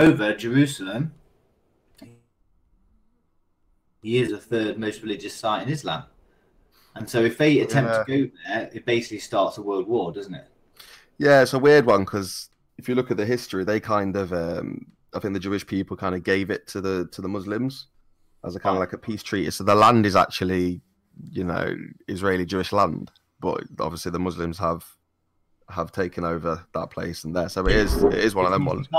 over Jerusalem, he is the third most religious site in Islam. And so if they attempt to go there, it basically starts a world war, doesn't it? Yeah, it's a weird one because if you look at the history, they kind of, I think the Jewish people kind of gave it to the Muslims as a kind of like a peace treaty. So the land is actually, Israeli Jewish land, but obviously the Muslims have taken over that place and there. So it is one of them ones.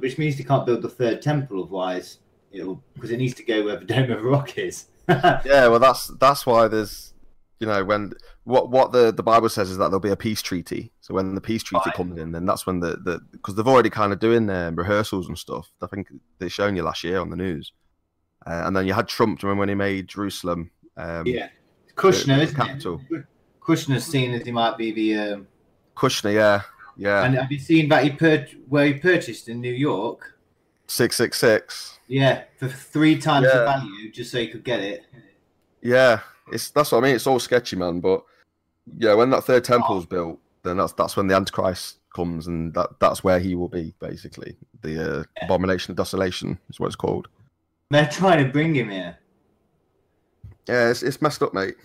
Which means they can't build the third temple, otherwise because it needs to go where the Dome of the Rock is. Yeah, well, that's why there's, when what the Bible says is that there'll be a peace treaty. So when the peace treaty comes in, then that's when because they've already kind of doing rehearsals and stuff. I think they've shown you last year on the news. And then you had Trump, remember when he made Jerusalem? Kushner, isn't capital. It? Kushner's seen as he might be the Kushner, yeah. And have you seen that where he purchased in New York? 666. Yeah, for 3 times the value, just so he could get it. Yeah, that's what I mean. It's all sketchy, man. But yeah, when that third temple's built, then that's when the Antichrist comes, and that's where he will be. Basically, the abomination of desolation is what it's called. They're trying to bring him here. Yeah, it's messed up, mate.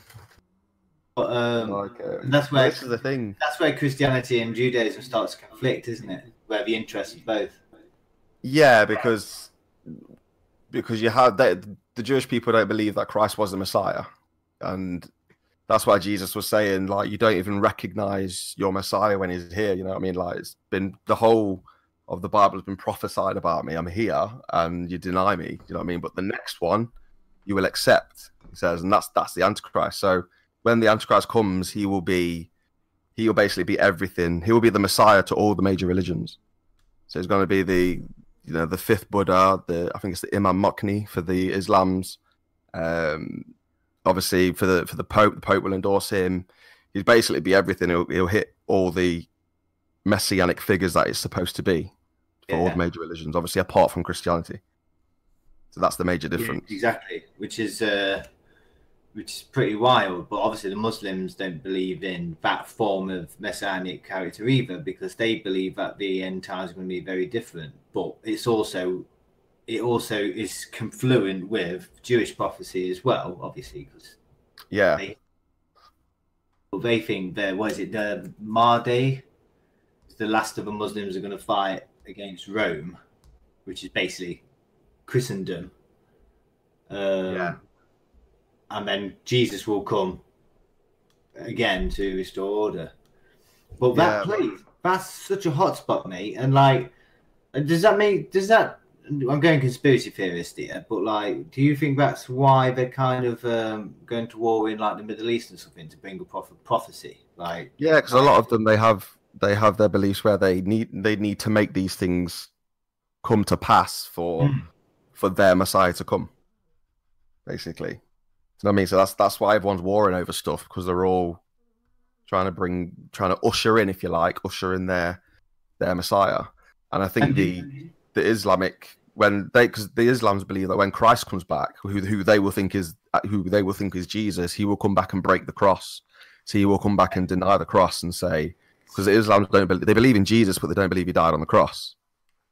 But that's where this is the thing. That's where Christianity and Judaism starts to conflict, isn't it? Where the interests of both. Yeah, because you have the Jewish people don't believe that Christ was the Messiah, and that's why Jesus was saying, like, you don't even recognize your Messiah when he's here. You know what I mean? Like, it's been the whole of the Bible has been prophesied about me. I'm here, and you deny me. You know what I mean? But the next one, you will accept. He says, and that's the Antichrist. So when the Antichrist comes, he will basically be everything. He will be the Messiah to all the major religions. So he's going to be the fifth Buddha. I think it's the Imam Mahdi for the Islams. Obviously for the Pope will endorse him. He'd basically be everything. He'll hit all the messianic figures that it's supposed to be for all the major religions. Obviously, apart from Christianity. So that's the major difference. Yeah, exactly, which is pretty wild. But obviously, the Muslims don't believe in that form of messianic character either, because they believe that the end times are going to be very different. But it also is confluent with Jewish prophecy as well, obviously, because they think that the Mahdi, the last of the Muslims, are going to fight against Rome, which is basically Christendom. And then Jesus will come again to restore order. But that place, that's such a hot spot, mate. And like, does that? I'm going conspiracy theorist here, but like, do you think that's why they're kind of going to war in like the Middle East and something to bring a prophecy? Like, yeah, because a lot of them they have their beliefs where they need to make these things come to pass for their Messiah to come. Basically, you know what I mean? So that's why everyone's warring over stuff, because they're all trying to usher in, if you like, their Messiah. And I think the Islamic, because the Islams believe that when Christ comes back, who they will think is Jesus, he will come back and break the cross. So he will come back and deny the cross and say, because the Islams they believe in Jesus, but they don't believe he died on the cross.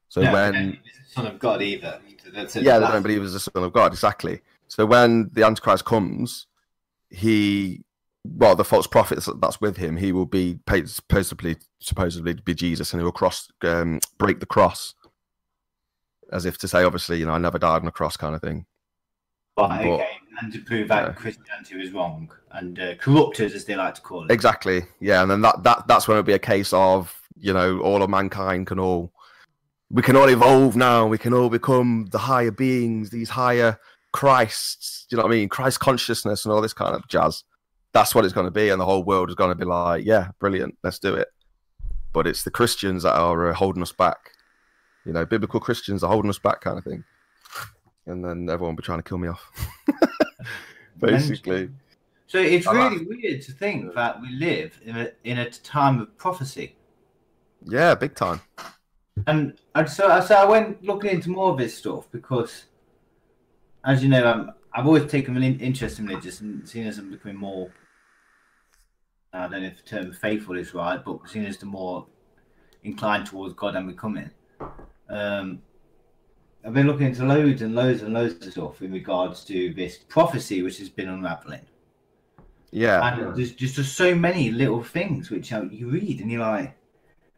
So when he's the Son of God either. They don't believe he's the Son of God, exactly. So when the Antichrist comes, the false prophet that's with him, he will be supposedly be Jesus, and he will break the cross, as if to say, obviously, I never died on a cross, kind of thing. And to prove that Christianity was wrong and corrupted, as they like to call it. Exactly, yeah, and then that's when it'll be a case of all of mankind we can all evolve now. We can all become the higher beings, these higher Christs. Do you know what I mean? Christ consciousness and all this kind of jazz. That's what it's going to be, and the whole world is going to be like, yeah, brilliant, let's do it. But it's the Christians that are holding us back. Biblical Christians are holding us back, kind of thing. And then everyone will be trying to kill me off, basically. So it's really weird to think that we live in a time of prophecy. Yeah, big time. And so I went looking into more of this stuff because, as you know, I've always taken an interest in religion and seen as I'm becoming more, I don't know if the term faithful is right, but seen as the more inclined towards God I'm becoming. I've been looking into loads and loads and loads of stuff in regards to this prophecy which has been unraveling. Yeah. And there's just so many little things which you read and you're like,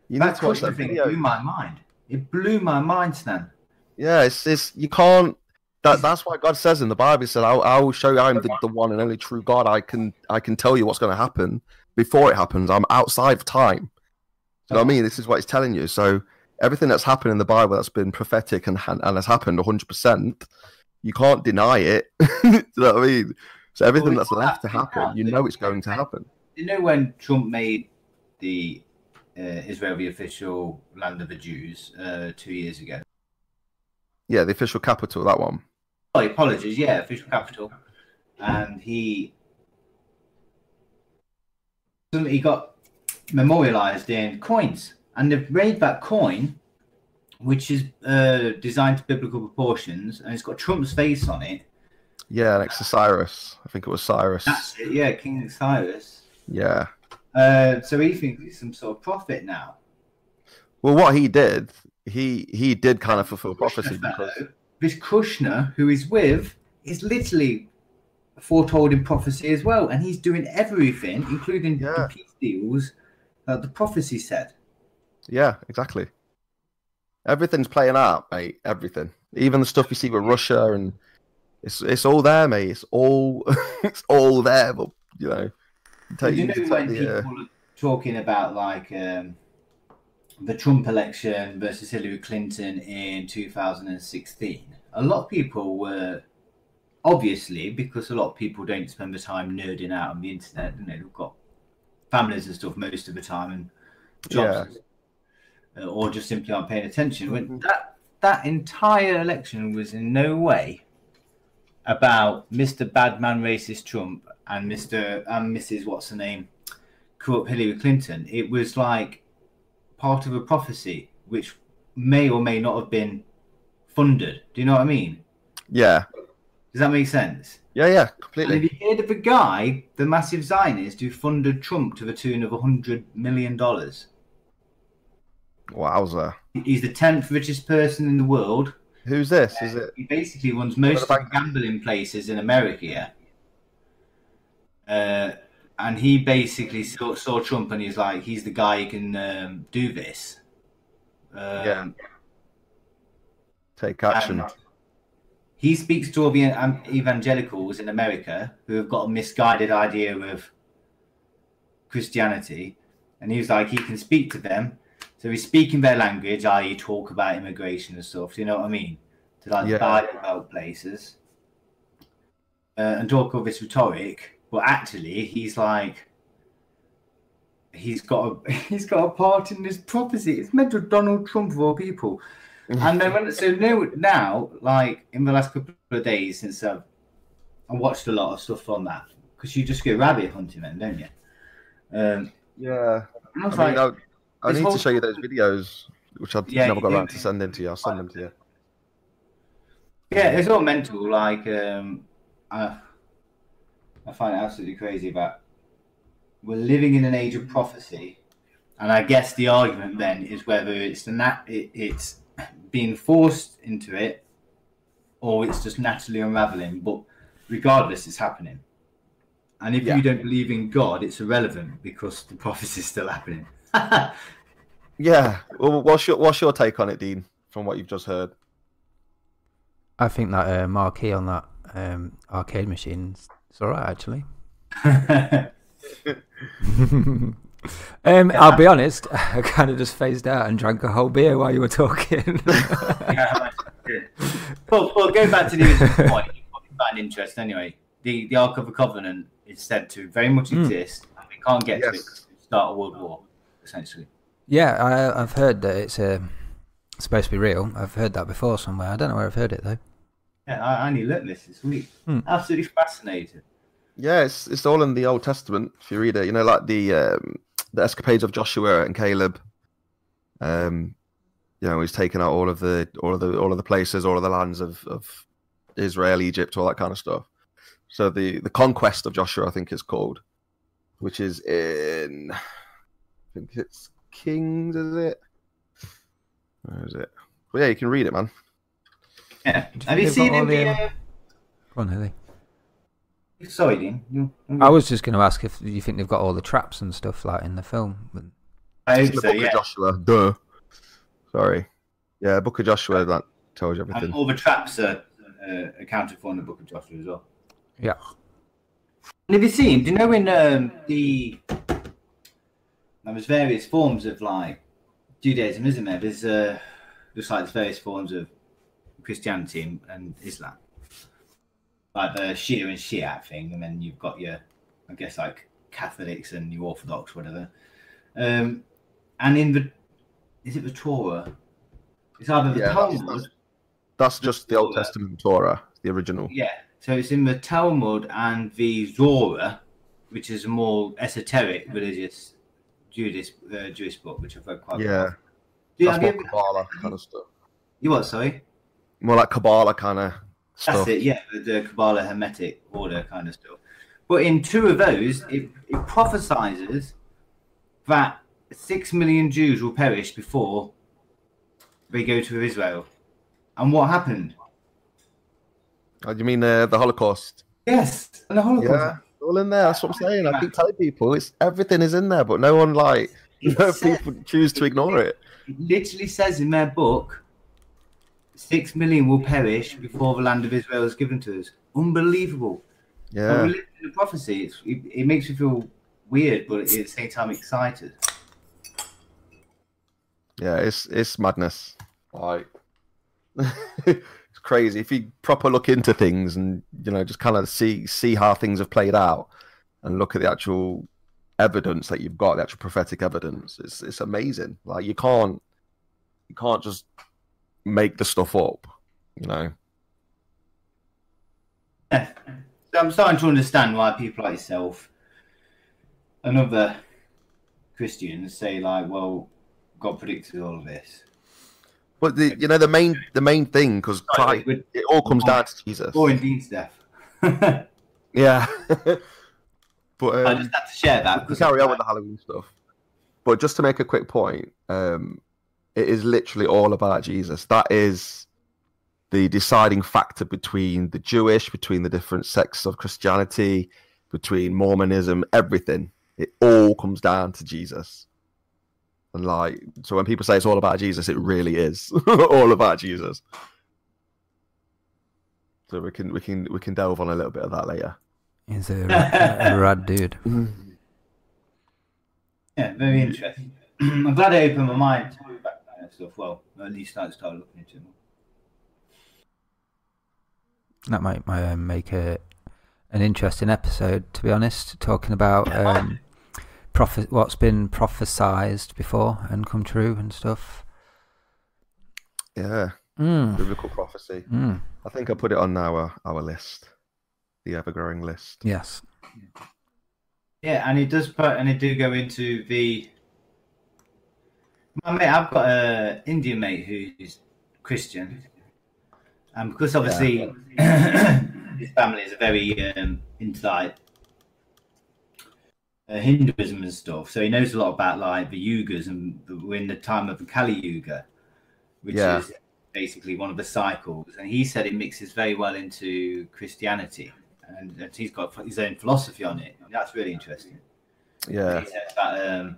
You need that to watch Kushner that thing video. blew my mind. It blew my mind, Stan. Yeah, it's you can't. That's why God says in the Bible, He said, "I will show you I'm the one and only true God. I can tell you what's going to happen before it happens. I'm outside of time." You know what I mean? This is what He's telling you. So everything that's happened in the Bible that's been prophetic and has happened 100%, you can't deny it. You know what I mean? So everything that's left to happen, you know it's going to happen. You know when Trump made the Israel the official land of the Jews 2 years ago? Yeah, the official capital, that one. Oh, apologies. Yeah, official capital. And he got memorialized in coins. And they've made that coin, which is designed to biblical proportions, and it's got Trump's face on it. Yeah, next to Cyrus. I think it was Cyrus. That's it, yeah, King Cyrus. Yeah. So he thinks it's some sort of prophet now. Well, what he did, he did kind of fulfill prophecy because this Kushner who he's with is literally foretold in prophecy as well, and he's doing everything, including the peace deals that the prophecy said. Yeah, exactly. Everything's playing out, mate. Everything, even the stuff you see with Russia, and it's all there, mate. It's all it's all there. But you know, when people are talking about like the Trump election versus Hillary Clinton in 2016, a lot of people were obviously, because a lot of people don't spend the time nerding out on the internet, and they've got families and stuff most of the time and jobs, or just simply aren't paying attention. When that entire election was in no way about Mr. Badman Racist Trump and Mr. and Mrs. What's her name, corrupt Hillary Clinton. It was like part of a prophecy which may or may not have been funded. Do you know what I mean? Yeah. Does that make sense? Yeah, completely. And have you heard of the guy, the massive Zionist, who funded Trump to the tune of $100 million? Wowza. He's the 10th richest person in the world. Who's this? Is it? He basically runs most of the gambling places in America, and he basically saw Trump and he's like, he's the guy who can do this. Take action. He speaks to all the evangelicals in America who have got a misguided idea of Christianity, and he was like, he can speak to them. So he's speaking their language, i.e. talk about immigration and stuff. Do you know what I mean? To like buy about places and talk all this rhetoric, but actually he's like, he's got a part in this prophecy. It's meant to Donald Trump of all people. And then now, like in the last couple of days since I watched a lot of stuff on that, because you just go rabbit hunting then, don't you? Yeah. And I was like, I need to show you those videos, which I've never got around to send them to you. I'll send them to you. Yeah, it's all mental. Like, I find it absolutely crazy that we're living in an age of prophecy, and I guess the argument then is whether it's it's being forced into it, or it's just naturally unraveling. But regardless, it's happening. And if you don't believe in God, it's irrelevant because the prophecy is still happening. Yeah. Well, what's your take on it, Dean? From what you've just heard, I think that marquee on that arcade machine is all right, actually. I'll be honest, I kind of just phased out and drank a whole beer while you were talking. Well, going back to the original point, you probably find interest anyway. The Ark of the Covenant is said to very much exist, and we can't get to it because we start a world war, essentially. Yeah, I've heard that it's supposed to be real. I've heard that before somewhere. I don't know where I've heard it though. Yeah, I only learnt this week. Absolutely fascinating. Yeah, it's all in the Old Testament. If you read it, you know, like the escapades of Joshua and Caleb. You know, he's taken out all of the places, all of the lands of Israel, Egypt, all that kind of stuff. So the conquest of Joshua, I think it's called, which is in, I think it's Kings, is it? Where is it? Well, yeah, you can read it, man. Yeah. Do you Have you think seen they've got him? all the, Go on, Hilly. Sorry, Dean. I was just going to ask if you think they've got all the traps and stuff like in the film. I It's hope in the so. Book Yeah. of Joshua. Duh. Sorry. Yeah, Book of Joshua. That tells you And everything. all the traps are accounted for in the Book of Joshua as well. Yeah. And have you seen? Do you know in there's various forms of like Judaism, isn't there? There's just like there's various forms of Christianity and Islam, like the Shia and Shiite thing, and then you've got your, I guess, like Catholics and your Orthodox, whatever. And in is it the Torah? It's either the Talmud. That's just the Old Testament Torah, the original. Yeah. So it's in the Talmud and the Zohar, which is a more esoteric religious Jewish book, which I've read quite well. That's more Kabbalah kind of stuff. You what, sorry? More like Kabbalah kind of stuff. That's it, yeah, the Kabbalah Hermetic order kind of stuff. But in two of those, it prophesizes that 6 million Jews will perish before they go to Israel. And what happened? Oh, you mean the Holocaust? Yes, and the Holocaust. Yeah, all in there. That's what I'm saying. I keep telling people, everything is in there, but no one people choose to ignore it. It literally says in their book, 6 million will perish before the land of Israel is given to us. Unbelievable. Yeah. We live in the prophecy. It makes you feel weird, but at the same time excited. Yeah, it's madness. Like, it's crazy. If you proper look into things and just kind of see how things have played out, and look at the actual evidence that you've got, the actual prophetic evidence, it's amazing. Like you can't just make the stuff up, Yeah. So I'm starting to understand why people like yourself and other Christians say like, well, God predicted all of this. But the main thing, because it all comes down to Jesus. Or indeed, Steph. Yeah. But I just had to share that. We carry on with the Halloween stuff. But just to make a quick point, it is literally all about Jesus. That is the deciding factor between the Jewish, between the different sects of Christianity, between Mormonism, everything. It all comes down to Jesus. And so when people say it's all about Jesus, it really is all about Jesus. So we can delve on a little bit of that later. He's a rad dude. Yeah, very interesting. I'm glad I opened my mind to that kind of stuff. Well, at least I started looking into it more. That might make an interesting episode, to be honest, talking about what's been prophesized before and come true and stuff. Yeah, biblical prophecy. I think I put it on our list, the ever-growing list. Yes. Yeah, and it does do go into the. My mate, I've got an Indian mate who's Christian, and because obviously his family is very into like Hinduism and stuff, so he knows a lot about like the yugas, and we're in the time of the Kali Yuga, which is basically one of the cycles. And he said it mixes very well into Christianity, and he's got his own philosophy on it. That's really interesting. Yeah, he says that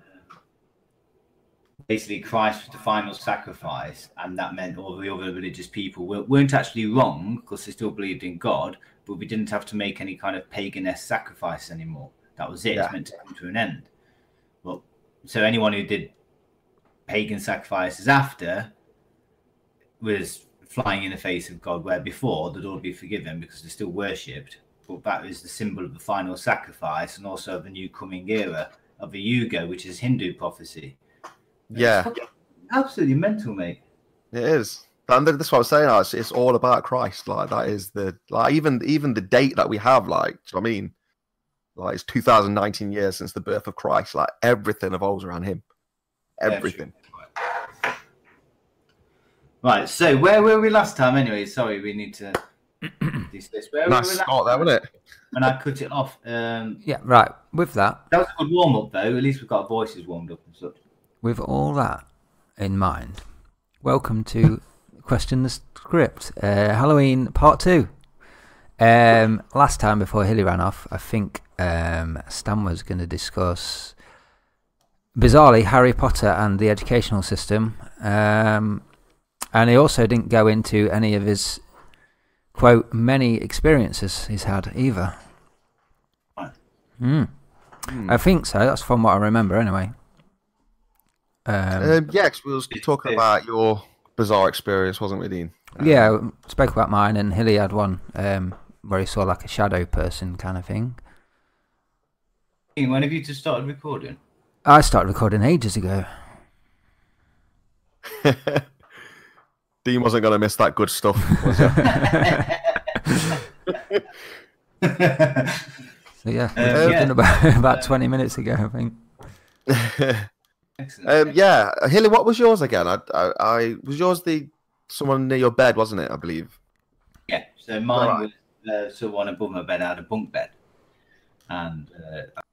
basically Christ was the final sacrifice, and that meant all the other religious people weren't actually wrong because they still believed in God, but we didn't have to make any kind of pagan-esque sacrifice anymore. That was it. It's meant to come to an end. Well, so anyone who did pagan sacrifices after was flying in the face of God, where before they'd all be forgiven because they're still worshipped. But that is the symbol of the final sacrifice, and also of the new coming era of the Yuga, which is Hindu prophecy. Yeah, it's absolutely mental, mate. It is. And that's what I was saying. It's all about Christ. Like that is even the date that we have. Like, do you know what I mean? Like it's 2019 years since the birth of Christ. Like everything evolves around him. Everything. Yeah, right. So where were we last time? Anyway, sorry, we need to. Where nice start there, wasn't it? When I cut it off. Yeah, right. With that was a good warm up, though. At least we've got our voices warmed up and such. With all that in mind, welcome to question the script. Halloween Part 2. Last time before Hilly ran off, I think Stan was going to discuss, bizarrely, Harry Potter and the educational system. And he also didn't go into any of his, quote, many experiences he's had either. I think so. That's from what I remember anyway. Yeah, because we was talking about your bizarre experience, wasn't we, Dean? Yeah, we spoke about mine, and Hilly had one where he saw like a shadow person kind of thing. When have you just started recording? I started recording ages ago. Dean wasn't going to miss that good stuff, was he? So yeah, we've done about 20 minutes ago, I think. Excellent. Yeah, Hilly, what was yours again? I was yours someone near your bed, wasn't it? I believe. Yeah. So mine was someone above my bed. I had a bunk bed, and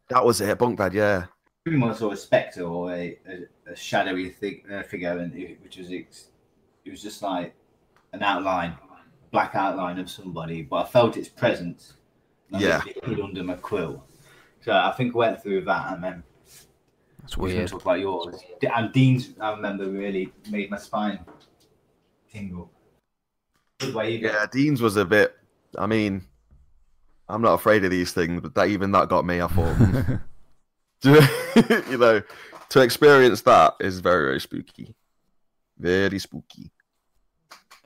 that was it, bunk bed. Yeah. pretty much saw a spectre or a shadowy figure, and it was just like an outline, black outline of somebody, but I felt its presence. Yeah. It hid under my quill. So I think I went through that, and then That's weird. Talk about yours. And Dean's, I remember, really made my spine tingle. Good way either. Yeah, Dean's was a bit. I mean, I'm not afraid of these things, but that got me. I thought, you know, to experience that is very, very spooky. Very spooky.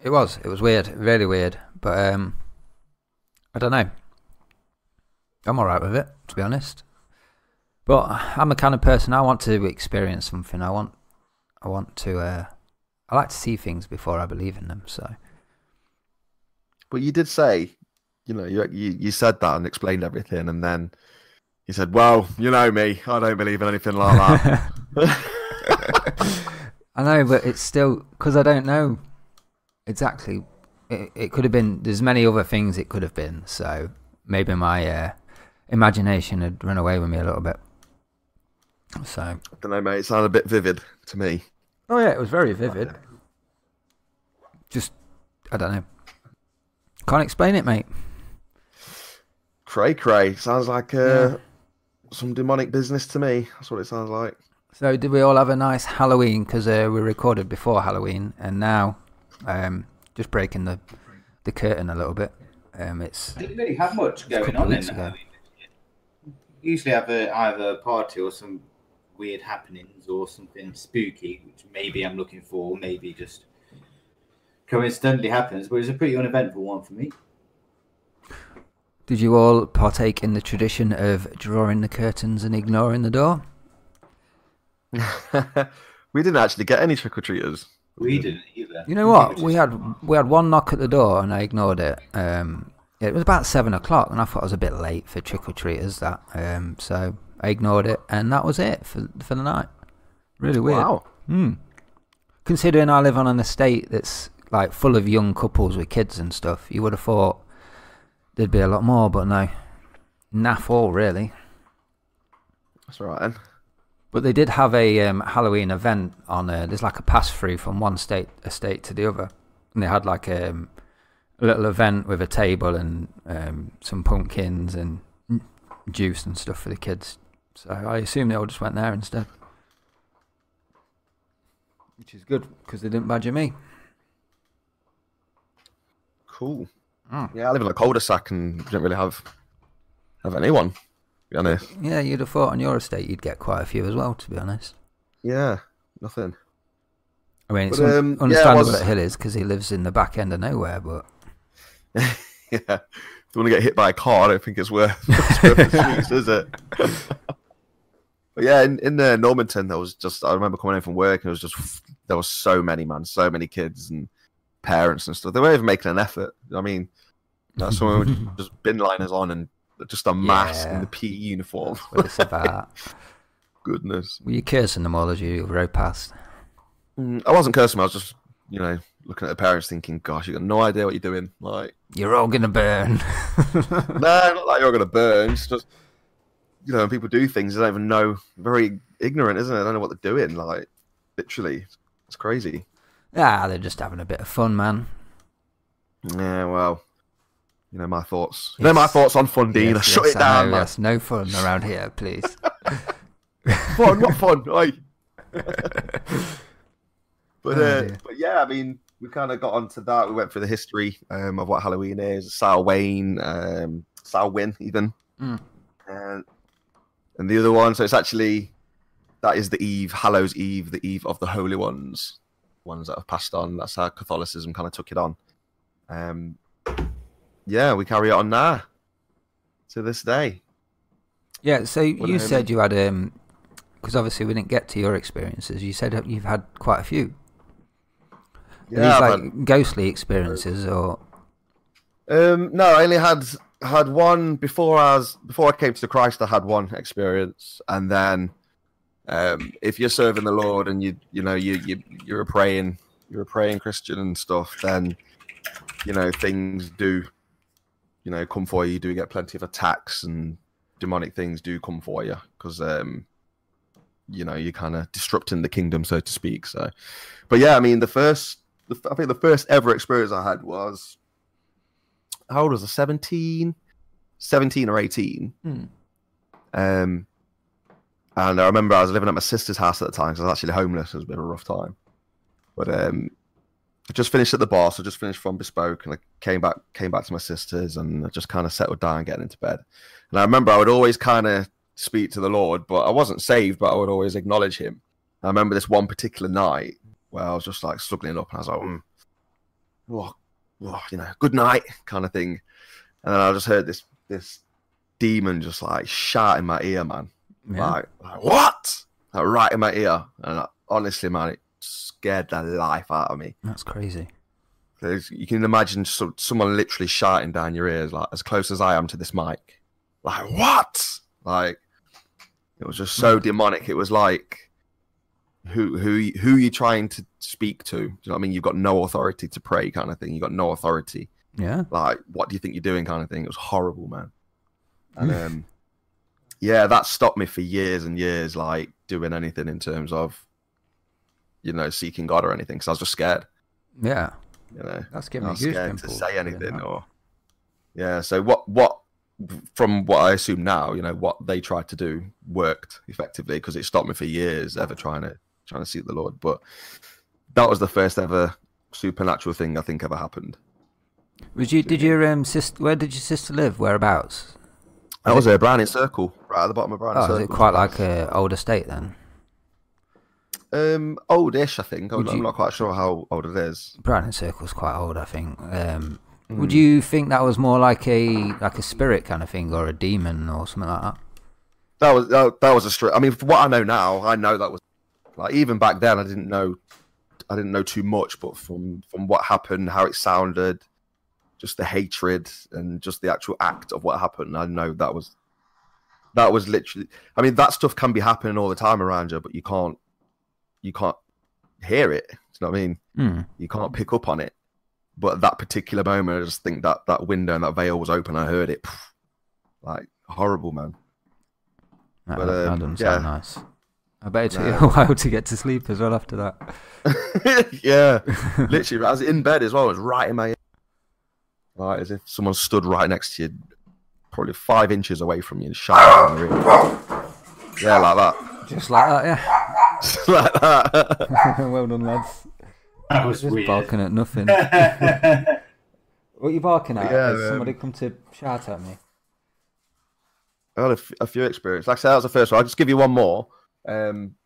It was weird, really weird. But I don't know. I'm alright with it, to be honest. But I'm the kind of person, I want to experience something. I like to see things before I believe in them. So. But you did say, you know, you said that and explained everything, and then you said, "Well, you know me, I don't believe in anything like that." I know, but it's still because I don't know exactly. It could have been. There's many other things it could have been. So maybe my imagination had run away with me a little bit. So I don't know, mate. It sounded a bit vivid to me. Oh yeah, it was very vivid. Just I don't know. Can't explain it, mate. Cray. Sounds like some demonic business to me. That's what it sounds like. So did we all have a nice Halloween? Because we recorded before Halloween, and now just breaking the curtain a little bit. I didn't really have much going on in Halloween. Usually have either a party or some weird happenings or something spooky, which maybe I'm looking for, maybe just coincidentally happens, but it was a pretty uneventful one for me. Did you all partake in the tradition of drawing the curtains and ignoring the door? We didn't actually get any trick-or-treaters. We didn't either. You know what? We had one knock at the door and I ignored it. It was about 7 o'clock and I thought it was a bit late for trick-or-treaters. So I ignored it and that was it for the night. Really weird. Wow. Considering I live on an estate that's like full of young couples with kids and stuff, you would have thought there'd be a lot more, but no, naff all really. That's all right then. But they did have a Halloween event on. There's like a pass through from one estate to the other, and they had like a little event with a table and some pumpkins and juice and stuff for the kids. So I assume they all just went there instead, which is good because they didn't badger me. Cool. Yeah, I live in a cul-de-sac and don't really have anyone, to be honest. Yeah, you'd have thought on your estate you'd get quite a few as well, to be honest. Yeah, nothing. I mean, it's understandable that Hill is because he lives in the back end of nowhere, but... Yeah, if you want to get hit by a car, I don't think it's worth the streets, is it? But yeah, in Normanton, I remember coming in from work and there was so many kids and parents and stuff. They weren't even making an effort. I mean, someone would just bin liners on and just a mask and the PE uniform. That's what it's about. Goodness. Were you cursing them all as you rode past? I wasn't cursing them. I was just, looking at the parents thinking, gosh, you got no idea what you're doing. Like, you're all going to burn. No, not like you're going to burn. It's just, when people do things, they don't even know. Very ignorant, isn't it? They don't know what they're doing. Like, literally. It's crazy. They're just having a bit of fun, man. Yeah, well, you know my thoughts. You know my thoughts on fun, Dean. Yes, Shut it down, man. Yes, no fun around here, please. Fun, what fun? Oi. But yeah, I mean, we kind of got onto that. We went through the history of what Halloween is, Samhain, even, and the other one. So it's actually that is the Eve, Hallows Eve, the Eve of the Holy Ones that have passed on. That's how Catholicism kind of took it on. Yeah, we carry it on now to this day. Yeah. So you said you had because obviously we didn't get to your experiences. You said you've had quite a few. Yeah, these ghostly experiences, or no, I only had one before I came to Christ. I had one experience, and then if you're serving the Lord and you're a praying Christian and stuff, then things do come for you. You do get plenty of attacks, and demonic things do come for you because you're kind of disrupting the kingdom, so to speak. So, but yeah, I mean, I think the first ever experience I had was, how old was I? 17 or 18. And I remember I was living at my sister's house at the time because I was actually homeless. It was a bit of a rough time. But I just finished at the bar, so I just finished from Bespoke, and I came back to my sister's, and I just kind of settled down, getting into bed. And I remember I would always kind of speak to the Lord, but I wasn't saved, but I would always acknowledge him. I remember this one particular night where I was just like struggling up, and I was like, good night kind of thing. And then I just heard this demon just like shout in my ear, man. Yeah. Like what? Like, right in my ear. And honestly, man, it scared the life out of me. That's crazy. You can imagine someone literally shouting down your ears, like as close as I am to this mic. Like, what? Like, it was just so demonic. It was like, who are you trying to speak to? Do you know what I mean? You've got no authority to pray, kind of thing. You've got no authority. Yeah. Like, what do you think you're doing, kind of thing? It was horrible, man. And yeah, that stopped me for years and years, like doing anything in terms of, seeking God or anything, because I was just scared. Yeah. That's giving me scared to say anything or. Yeah. So what? From what I assume now, what they tried to do worked effectively, because it stopped me for years ever trying to seek the Lord. But that was the first ever supernatural thing I think ever happened. Did your sister? Where did your sister live? Whereabouts? That was a Browning Circle, right at the bottom of Browning Circle. Is it quite like an old estate then? Oldish, I think. I'm not quite sure how old it is. Browning Circle's quite old, I think. Would you think that was more like a spirit kind of thing, or a demon, or something like that? That was a straight. I mean, from what I know now, I know that was like, even back then I didn't know too much, but from what happened, how it sounded, just the hatred and just the actual act of what happened, I know that was literally. I mean, that stuff can be happening all the time around you, but you can't hear it. You know what I mean? You can't pick up on it. But at that particular moment, I just think that window and that veil was open. I heard it, like, horrible, man. That doesn't sound nice. I bet it took you a while to get to sleep as well after that. Yeah, literally, I was in bed as well. It was right in my ear, like as if someone stood right next to you, probably 5 inches away from you, and shouting in your ear. Yeah, like that. Just like that, yeah. Just like that. Well done, lads. That was just weird. Barking at nothing. What are you barking at? Yeah, Has somebody come to shout at me? I had a few experiences. Like I said, that was the first one. I'll just give you one more. One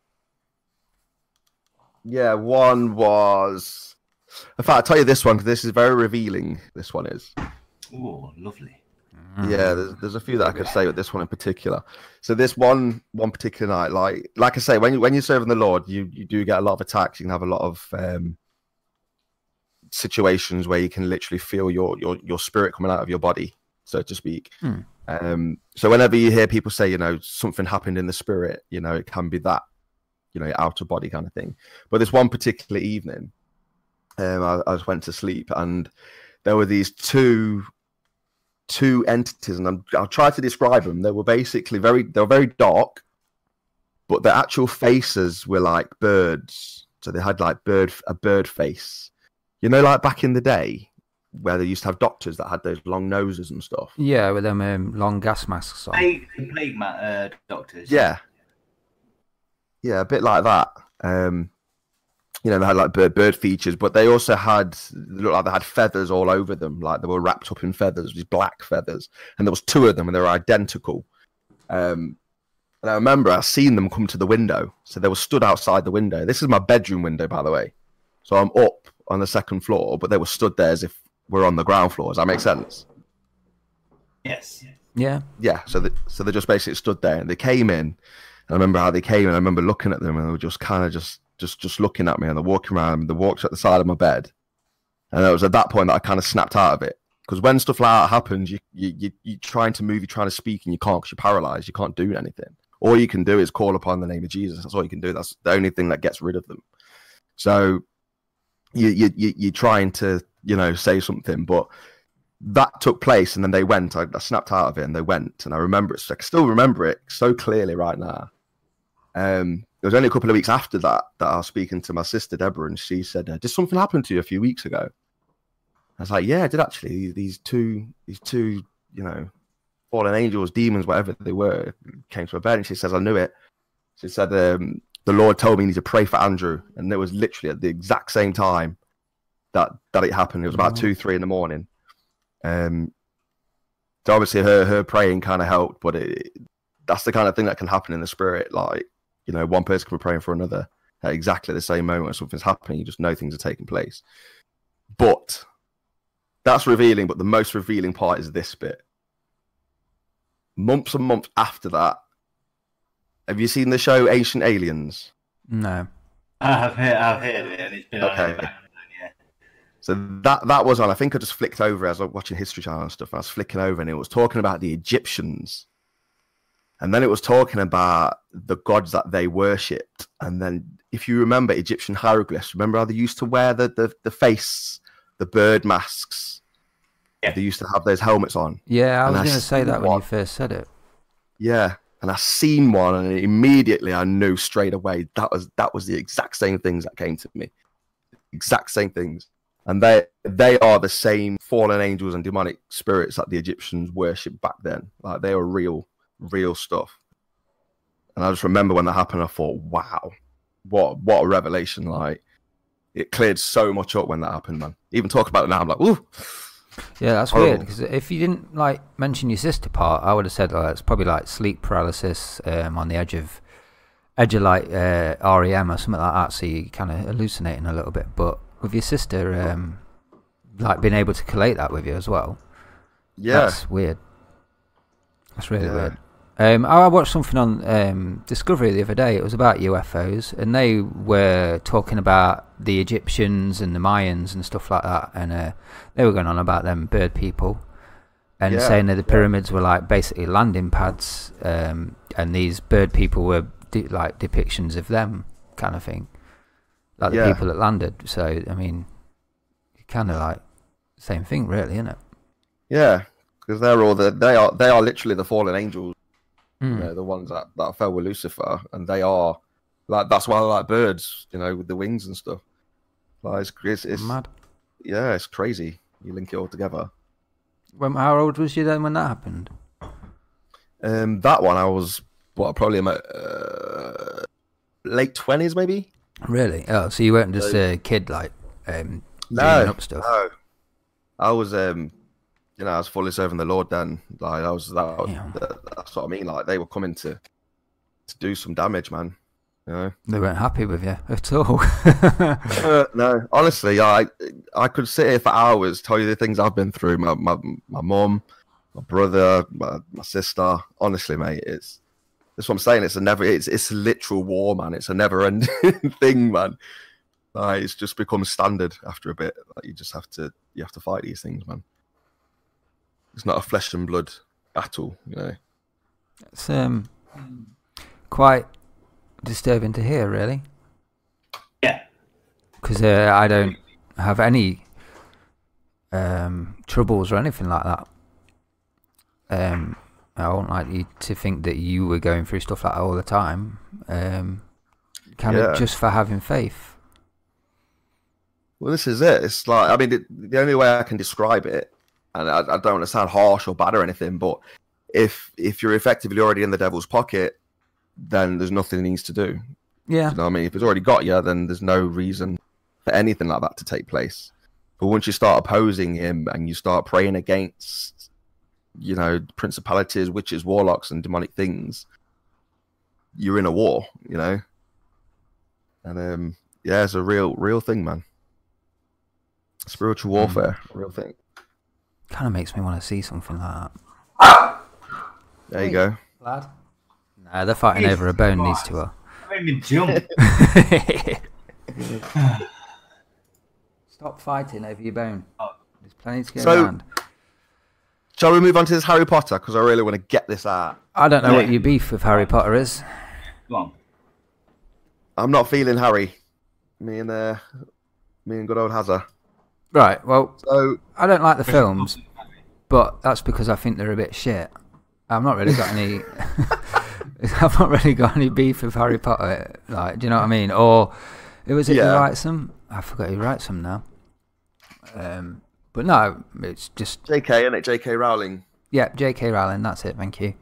was. In fact, I'll tell you this one, because this is very revealing. This one is. Oh, lovely. Yeah, there's a few that I could say, but this one in particular. So this one particular night, like I say, when you're serving the Lord, you do get a lot of attacks. You can have a lot of situations where you can literally feel your spirit coming out of your body, so to speak. So whenever you hear people say, something happened in the spirit, it can be that, out of body kind of thing. But this one particular evening, I just went to sleep, and there were these two entities, and I'll try to describe them. They were basically very dark, but their actual faces were like birds, So they had like a bird face. You know, like back in the day where they used to have doctors that had those long noses and stuff. Yeah, with them long gas masks on. Plague doctors. Yeah. Yeah, a bit like that. You know, they had like bird features, but they also looked like they had feathers all over them, like they were wrapped up in feathers, these black feathers. And there was 2 of them, and they were identical. And I remember I seen them come to the window, so they were stood outside the window. This is my bedroom window, by the way. So I'm up on the 2nd floor, but they were stood there as if we're on the ground floor. Does that make sense? Yes. Yeah. Yeah. So they just basically stood there, and they came in. I remember how they came, and I remember looking at them, and they were just kind of just looking at me, and they're walking around, and they walked at the side of my bed. And it was at that point that I kind of snapped out of it. Because when stuff like that happens, you're trying to move, you're trying to speak, and you can't because you're paralyzed. You can't do anything. All you can do is call upon the name of Jesus. That's all you can do. That's the only thing that gets rid of them. So you're trying to, you know, say something, but that took place, and then they went. I snapped out of it, and they went, and I remember it. I still remember it so clearly right now. It was only a couple of weeks after that I was speaking to my sister Deborah, and she said, "Did something happen to you a few weeks ago?" I was like, "Yeah, I did actually. These two, you know, fallen angels, demons, whatever they were, came to my bed." And she says, "I knew it." She said, "The Lord told me you need to pray for Andrew," and it was literally at the exact same time that it happened. It was about 2-3 in the morning. So obviously her praying kind of helped, but that's the kind of thing that can happen in the spirit. Like, you know, one person can be praying for another at exactly the same moment when something's happening. You just know things are taking place. But that's revealing, but the most revealing part is this bit. Months and months after that, have you seen the show Ancient Aliens? No. I've heard of it, and it's been on Okay. in the background, yeah. So that was on. I think I just flicked over as I was watching History Channel and stuff. And I was flicking over, and it was talking about the Egyptians, and then it was talking about the gods that they worshipped. And then, if you remember Egyptian hieroglyphs, remember how they used to wear the face, the bird masks. Yeah. They used to have those helmets on. Yeah, I And was I going to say seen that when one. you first said it. Yeah, and I seen one, and immediately I knew straight away that was the exact same things that came to me. Exact same things. And they are the same fallen angels and demonic spirits that the Egyptians worshipped back then. Like, they were real stuff. And I just remember when that happened, I thought, wow, what a revelation. Like, it cleared so much up when that happened, man. Even talk about it now, I'm like, ooh. Yeah, that's Horrible. weird, because if you didn't like mention your sister part, I would have said it's probably like sleep paralysis on the edge of like REM or something like that, so you kind of hallucinating a little bit. But with your sister, like being able to collate that with you as well, Yeah. that's weird. That's really weird. I watched something on Discovery the other day. It was about UFOs, and they were talking about the Egyptians and the Mayans and stuff like that, and they were going on about them bird people, and saying that the pyramids were like basically landing pads, and these bird people were like depictions of them, kind of thing, like the people that landed. So I mean, kind of like same thing, really, isn't it? Yeah, because they are literally the fallen angels. You know, the ones that fell with Lucifer, and they are like, that's why they're like birds, you know, with the wings and stuff. Like, it's mad. Yeah, it's crazy. You link it all together. How old was you then when that happened? That one I was probably in my late 20s, maybe. Really? Oh, so you weren't just a kid, like dreaming up stuff? No, I was you know, I was fully serving the Lord then. Like, that's what I mean. Like, they were coming to do some damage, man. You know, they weren't happy with you at all. no, honestly, I could sit here for hours, tell you the things I've been through. My mum, my brother, my sister. Honestly, mate, that's what I'm saying. It's a literal war, man. It's a never-ending thing, man. Like, it's just become standard after a bit. Like, you have to fight these things, man. It's not a flesh and blood battle, you know. It's quite disturbing to hear, really. Yeah. Because I don't have any troubles or anything like that. I won't like you to think that you were going through stuff like that all the time. Kind of just for having faith. Well, this is it. It's like, I mean, the only way I can describe it, and I don't want to sound harsh or bad or anything, but if you're effectively already in the devil's pocket, then there's nothing he needs to do. Yeah. You know what I mean? If it's already got you, then there's no reason for anything like that to take place. But once you start opposing him and you start praying against, you know, principalities, witches, warlocks, and demonic things, you're in a war, you know? And yeah, it's a real thing, man. Spiritual warfare, real thing. Kind of makes me want to see something like that. There you go. Lad. Nah, they're fighting over a bone, these two are. Made me jump. Stop fighting over your bone. There's plenty to go around. Shall we move on to this Harry Potter? Because I really want to get this out. I don't know what your beef with Harry Potter is. Go on. I'm not feeling Harry. Me and good old Hazard. Right, well, So I don't like the films, but that's because I think they're a bit shit. I've not really got any... I've not really got any beef with Harry Potter. Like, do you know what I mean? Or who was it who writes them? I forgot who writes them now. But no, it's just JK, isn't it? JK Rowling. yeah, J.K. Rowling. That's it. Thank you.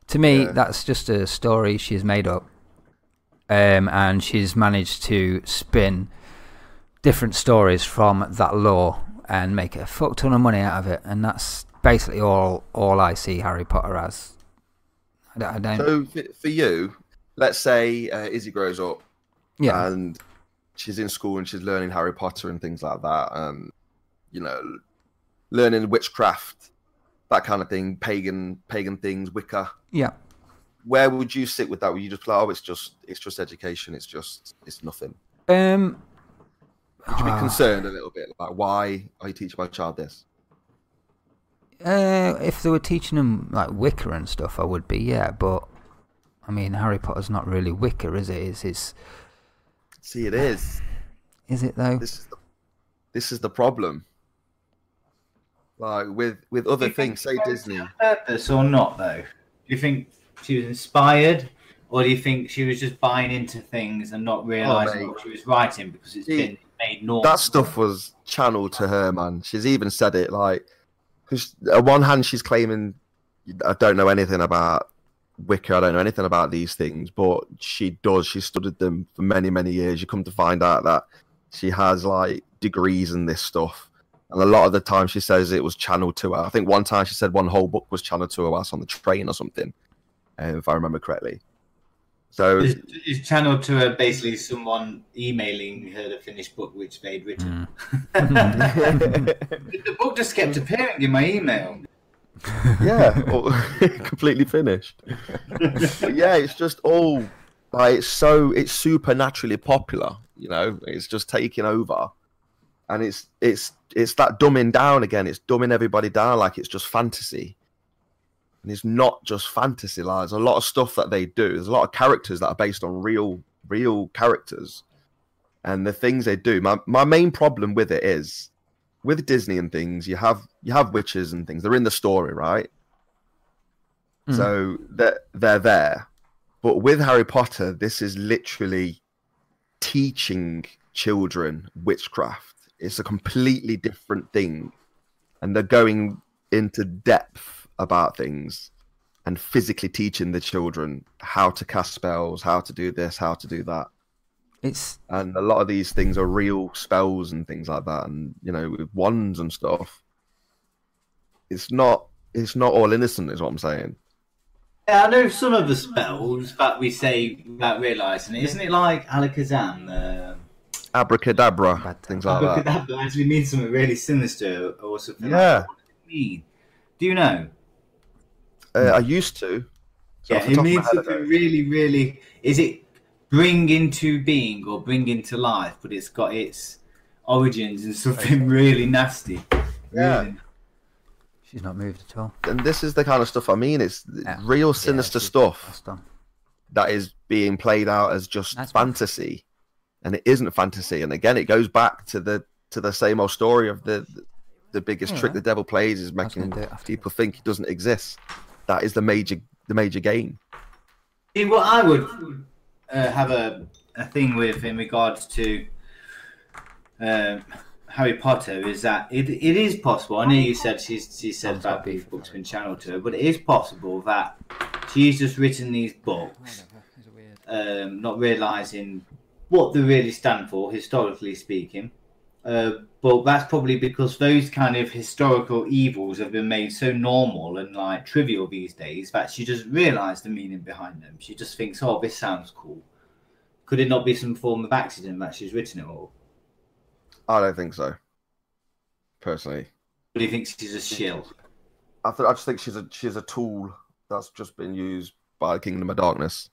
To me, that's just a story she's made up, and she's managed to spin different stories from that lore and make a fuck ton of money out of it. And that's basically all I see Harry Potter as. I don't. So for you, let's say Izzy grows up, and she's in school and she's learning Harry Potter and things like that, and you know, learning witchcraft, that kind of thing, pagan things, Wicca. Yeah. Where would you sit with that? Would you just be like, oh, it's just education, it's nothing? Would you be concerned a little bit, like why are you teaching my child this? If they were teaching them like Wicca and stuff, I would be, yeah. But I mean, Harry Potter's not really Wicca, is it? It's See, it is. Is it though? This is the problem. Like with other things, say Disney. Purpose or not, though? Do you think she was inspired, or do you think she was just buying into things and not realising what she was writing because it's been made normal? That stuff was channeled to her, man. She's even said it, like, because on one hand she's claiming, I don't know anything about Wicca, I don't know anything about these things, but she does. She studied them for many, many years. You come to find out that she has like degrees in this stuff. And a lot of the time she says it was channeled to her. I think one time she said one whole book was channeled to her whilst on the train or something, if I remember correctly. So it's channeled to her basically someone emailing her the finished book which they'd written. The book just kept appearing in my email. Yeah, completely finished. But yeah, it's just all like it's supernaturally popular. You know, it's just taking over. And it's that dumbing down again. It's dumbing everybody down like it's just fantasy. And it's not just fantasy. Like, there's a lot of stuff that they do. There's a lot of characters that are based on real characters. And the things they do. My main problem with it is, with Disney and things, you have witches and things. They're in the story, right? So they're there. But with Harry Potter, this is literally teaching children witchcraft. It's a completely different thing, and they're going into depth about things and physically teaching the children how to cast spells, how to do this, how to do that. And a lot of these things are real spells and things like that, and you know, with wands and stuff. It's not all innocent, is what I'm saying. Yeah, I know some of the spells that we say without realising it. Isn't it like Alakazam? Abracadabra, things like that. Abracadabra actually means something really sinister or something. Yeah. Like that. What does it mean? Do you know? I used to. So yeah, it means something really, really. Is it bring into being or bring into life? But it's got its origins in something really nasty. Yeah. Really. She's not moved at all. And this is the kind of stuff I mean. It's real sinister stuff that is being played out as just fantasy. And it isn't fantasy. And again, it goes back to the same old story of the biggest trick the devil plays is making people think it doesn't exist. That is the major game. See, what I would have a thing with in regards to Harry Potter is that it is possible. I know you said she said that these books been channeled to her, but it is possible that she's just written these books, not realizing what they really stand for, historically speaking. But that's probably because those kind of historical evils have been made so normal and like trivial these days that she doesn't realize the meaning behind them. She just thinks, "Oh, this sounds cool." Could it not be some form of accident that she's written it all? I don't think so. Personally, What do you think? She's a shill? I just think she's a tool that's just been used by the Kingdom of Darkness,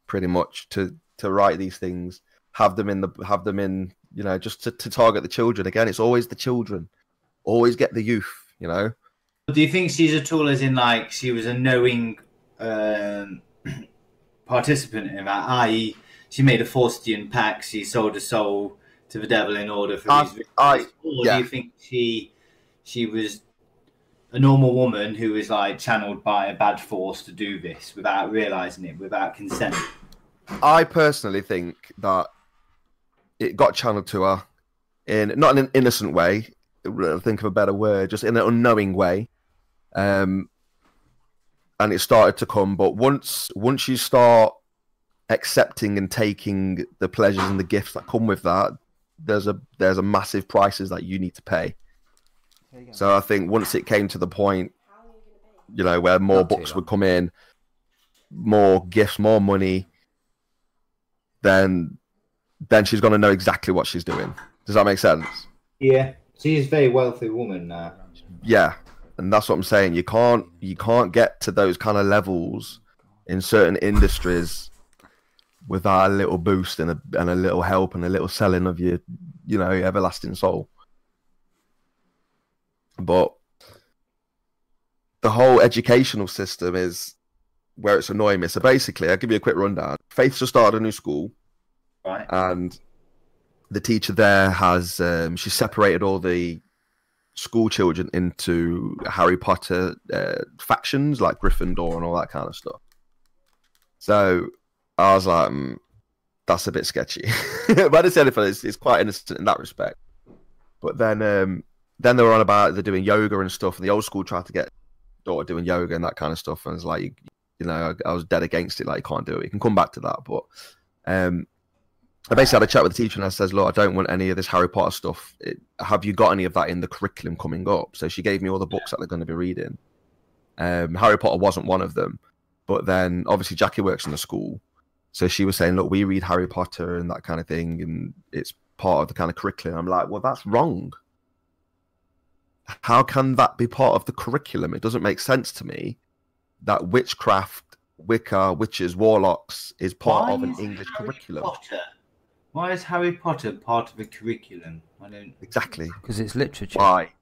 pretty much to write these things, have them in just to target the children. Again, it's always the children, always get the youth. Do you think she's a tool, as in like she was a knowing participant in that, i.e., she made a Faustian pact, she sold her soul to the devil in order for these rituals? Or do you think she was a normal woman who was like channeled by a bad force to do this without realizing it, without consent? I personally think that it got channeled to her not in an innocent way. I think of a better word, just in an unknowing way, and it started to come. But once you start accepting and taking the pleasures and the gifts that come with that, there's a massive prices that you need to pay. So I think once it came to the point, where more books would come in, more gifts, more money, then she's going to know exactly what she's doing. Does that make sense? Yeah, she's a very wealthy woman now. Yeah, and that's what I'm saying. You can't get to those kind of levels in certain industries without a little boost and a little help and a little selling of your everlasting soul. But the whole educational system is where it's annoying me. So basically, I'll give you a quick rundown. Faith's just started a new school, right? And the teacher there has she separated all the school children into Harry Potter factions, like Gryffindor and all that kind of stuff. So I was like, that's a bit sketchy. But I didn't say anything. It's quite innocent in that respect. But then they were on about they're doing yoga and stuff, and the old school tried to get daughter doing yoga and that kind of stuff, and it's like, I was dead against it. Like, you can't do it. You can come back to that, but I basically had a chat with the teacher, and I says, "Look, I don't want any of this Harry Potter stuff. Have you got any of that in the curriculum coming up?" So she gave me all the books that they're going to be reading. Harry Potter wasn't one of them, but then obviously Jackie works in the school. So she was saying, "Look, we read Harry Potter and that kind of thing, and it's part of the kind of curriculum." I'm like, well, that's wrong. How can that be part of the curriculum? It doesn't make sense to me that witchcraft, Wicca, witches, warlocks is part of an English curriculum. Why is Harry Potter part of the curriculum? I don't exactly, because it's literature. Why?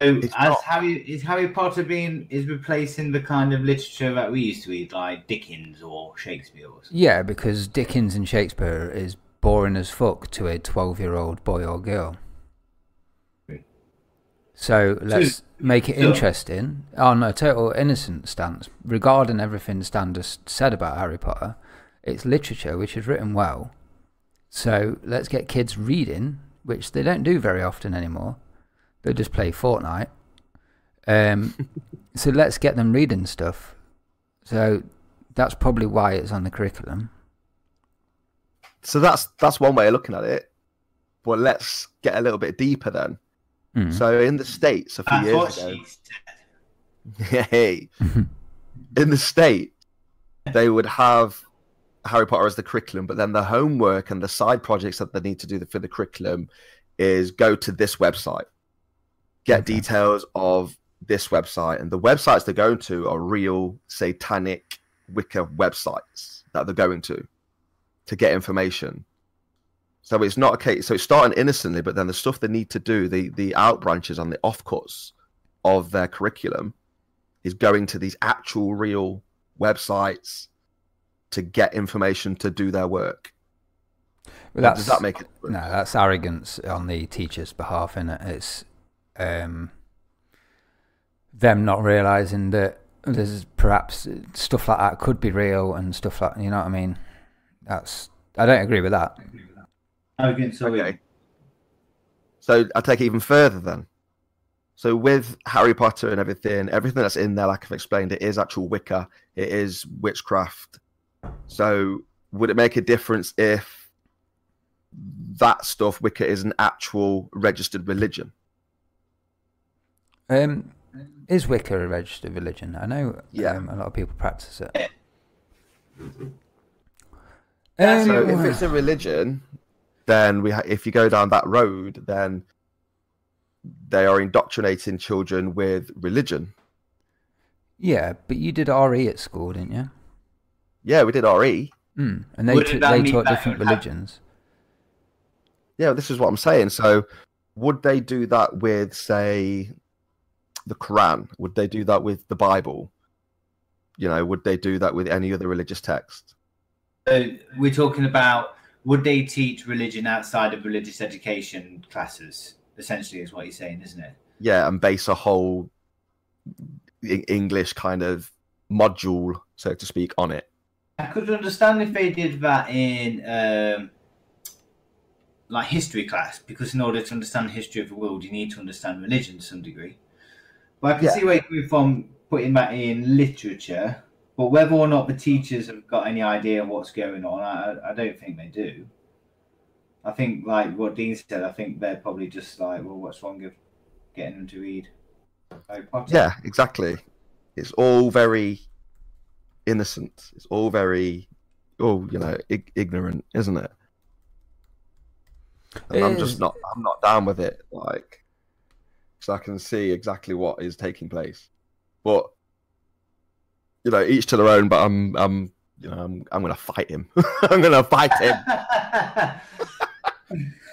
So is Harry Potter is replacing the kind of literature that we used to read, like Dickens or Shakespeare? Or something? Yeah, because Dickens and Shakespeare is boring as fuck to a 12-year-old boy or girl. So let's make it interesting. On a total innocent stance, regarding everything Stan just said about Harry Potter, it's literature which is written well. So let's get kids reading, which they don't do very often anymore. They just play Fortnite. So let's get them reading stuff. So that's probably why it's on the curriculum. So that's one way of looking at it. But let's get a little bit deeper then. So in the States a few years ago, in the States, they would have Harry Potter as the curriculum, but then the homework and the side projects that they need to do for the curriculum is go to this website, get details of this website, and the websites they're going to are real satanic Wicca websites that they're going to get information. So it's not a case. So it's starting innocently, but then the stuff they need to do, the out branches and the offcuts of their curriculum, is going to these actual real websites to get information to do their work. Well, does that make it? No, that's arrogance on the teacher's behalf, isn't it? It's them not realizing that there's perhaps stuff like that could be real and stuff like, you know what I mean? I don't agree with that. Okay. So I take it even further then. So with Harry Potter and everything that's in there, like I've explained, it is actual Wicca. It is witchcraft. So would it make a difference if that stuff, Wicca, is an actual registered religion? Is Wicca a registered religion? I know a lot of people practice it. So if it's a religion, then if you go down that road, then they are indoctrinating children with religion. Yeah, but you did RE at school, didn't you? Yeah, we did RE. And they taught different religions. Yeah, this is what I'm saying. So would they do that with, say, the Quran? Would they do that with the Bible? You know, would they do that with any other religious text? We're talking about, would they teach religion outside of religious education classes? Essentially, is what you're saying, isn't it? Yeah, and base a whole English kind of module, so to speak, on it. I could understand if they did that in like history class, because in order to understand the history of the world, you need to understand religion to some degree. But I can see where you're coming from putting that in literature. But whether or not the teachers have got any idea of what's going on, I don't think they do. I think, like what Dean said, I think they're probably just like, well, what's wrong with getting them to read Harry Potter? Yeah, exactly. It's all very innocent. It's all very, ignorant, isn't it? And I'm not down with it, like, so I can see exactly what is taking place. But, each to their own, but I'm going to fight him. I'm going to fight him.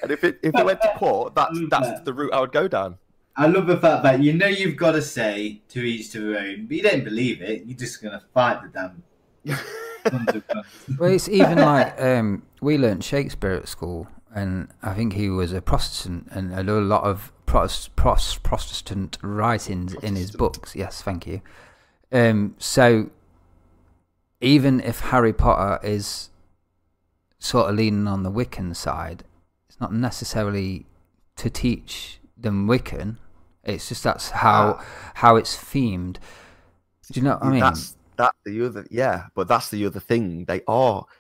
And if it went to court, that's the route I would go down. I love the fact that you've got to say to each to their own, but you don't believe it. You're just going to fight the damn. Well, it's even like we learnt Shakespeare at school, and I think he was a Protestant, and a lot of Protestant writings in his books. Yes, thank you. So even if Harry Potter is sort of leaning on the Wiccan side, it's not necessarily to teach them Wiccan. It's just that's how it's themed. Do you know what I mean? That's the other, but that's the other thing.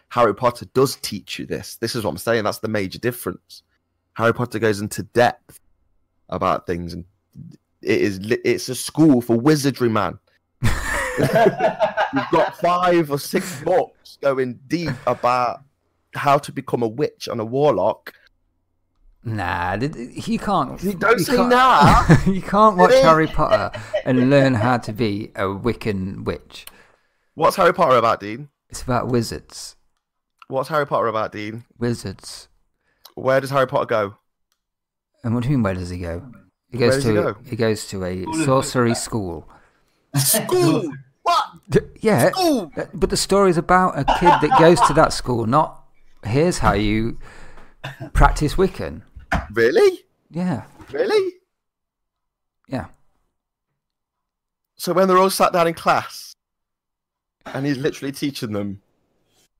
Harry Potter does teach you this. This is what I'm saying. That's the major difference. Harry Potter goes into depth about things, and it's a school for wizardry, man. You've got 5 or 6 books going deep about how to become a witch and a warlock. Nah, you can't. Don't say nah. You can't watch Harry Potter and learn how to be a Wiccan witch. What's Harry Potter about, Dean? It's about wizards. What's Harry Potter about, Dean? Wizards. Where does Harry Potter go? And what do you mean, where does he go? He goes to a sorcery school. School? What? Yeah, school? But the story's about a kid that goes to that school, not here's how you practice Wiccan. Really? Yeah. Really? Yeah. So when they're all sat down in class, and he's literally teaching them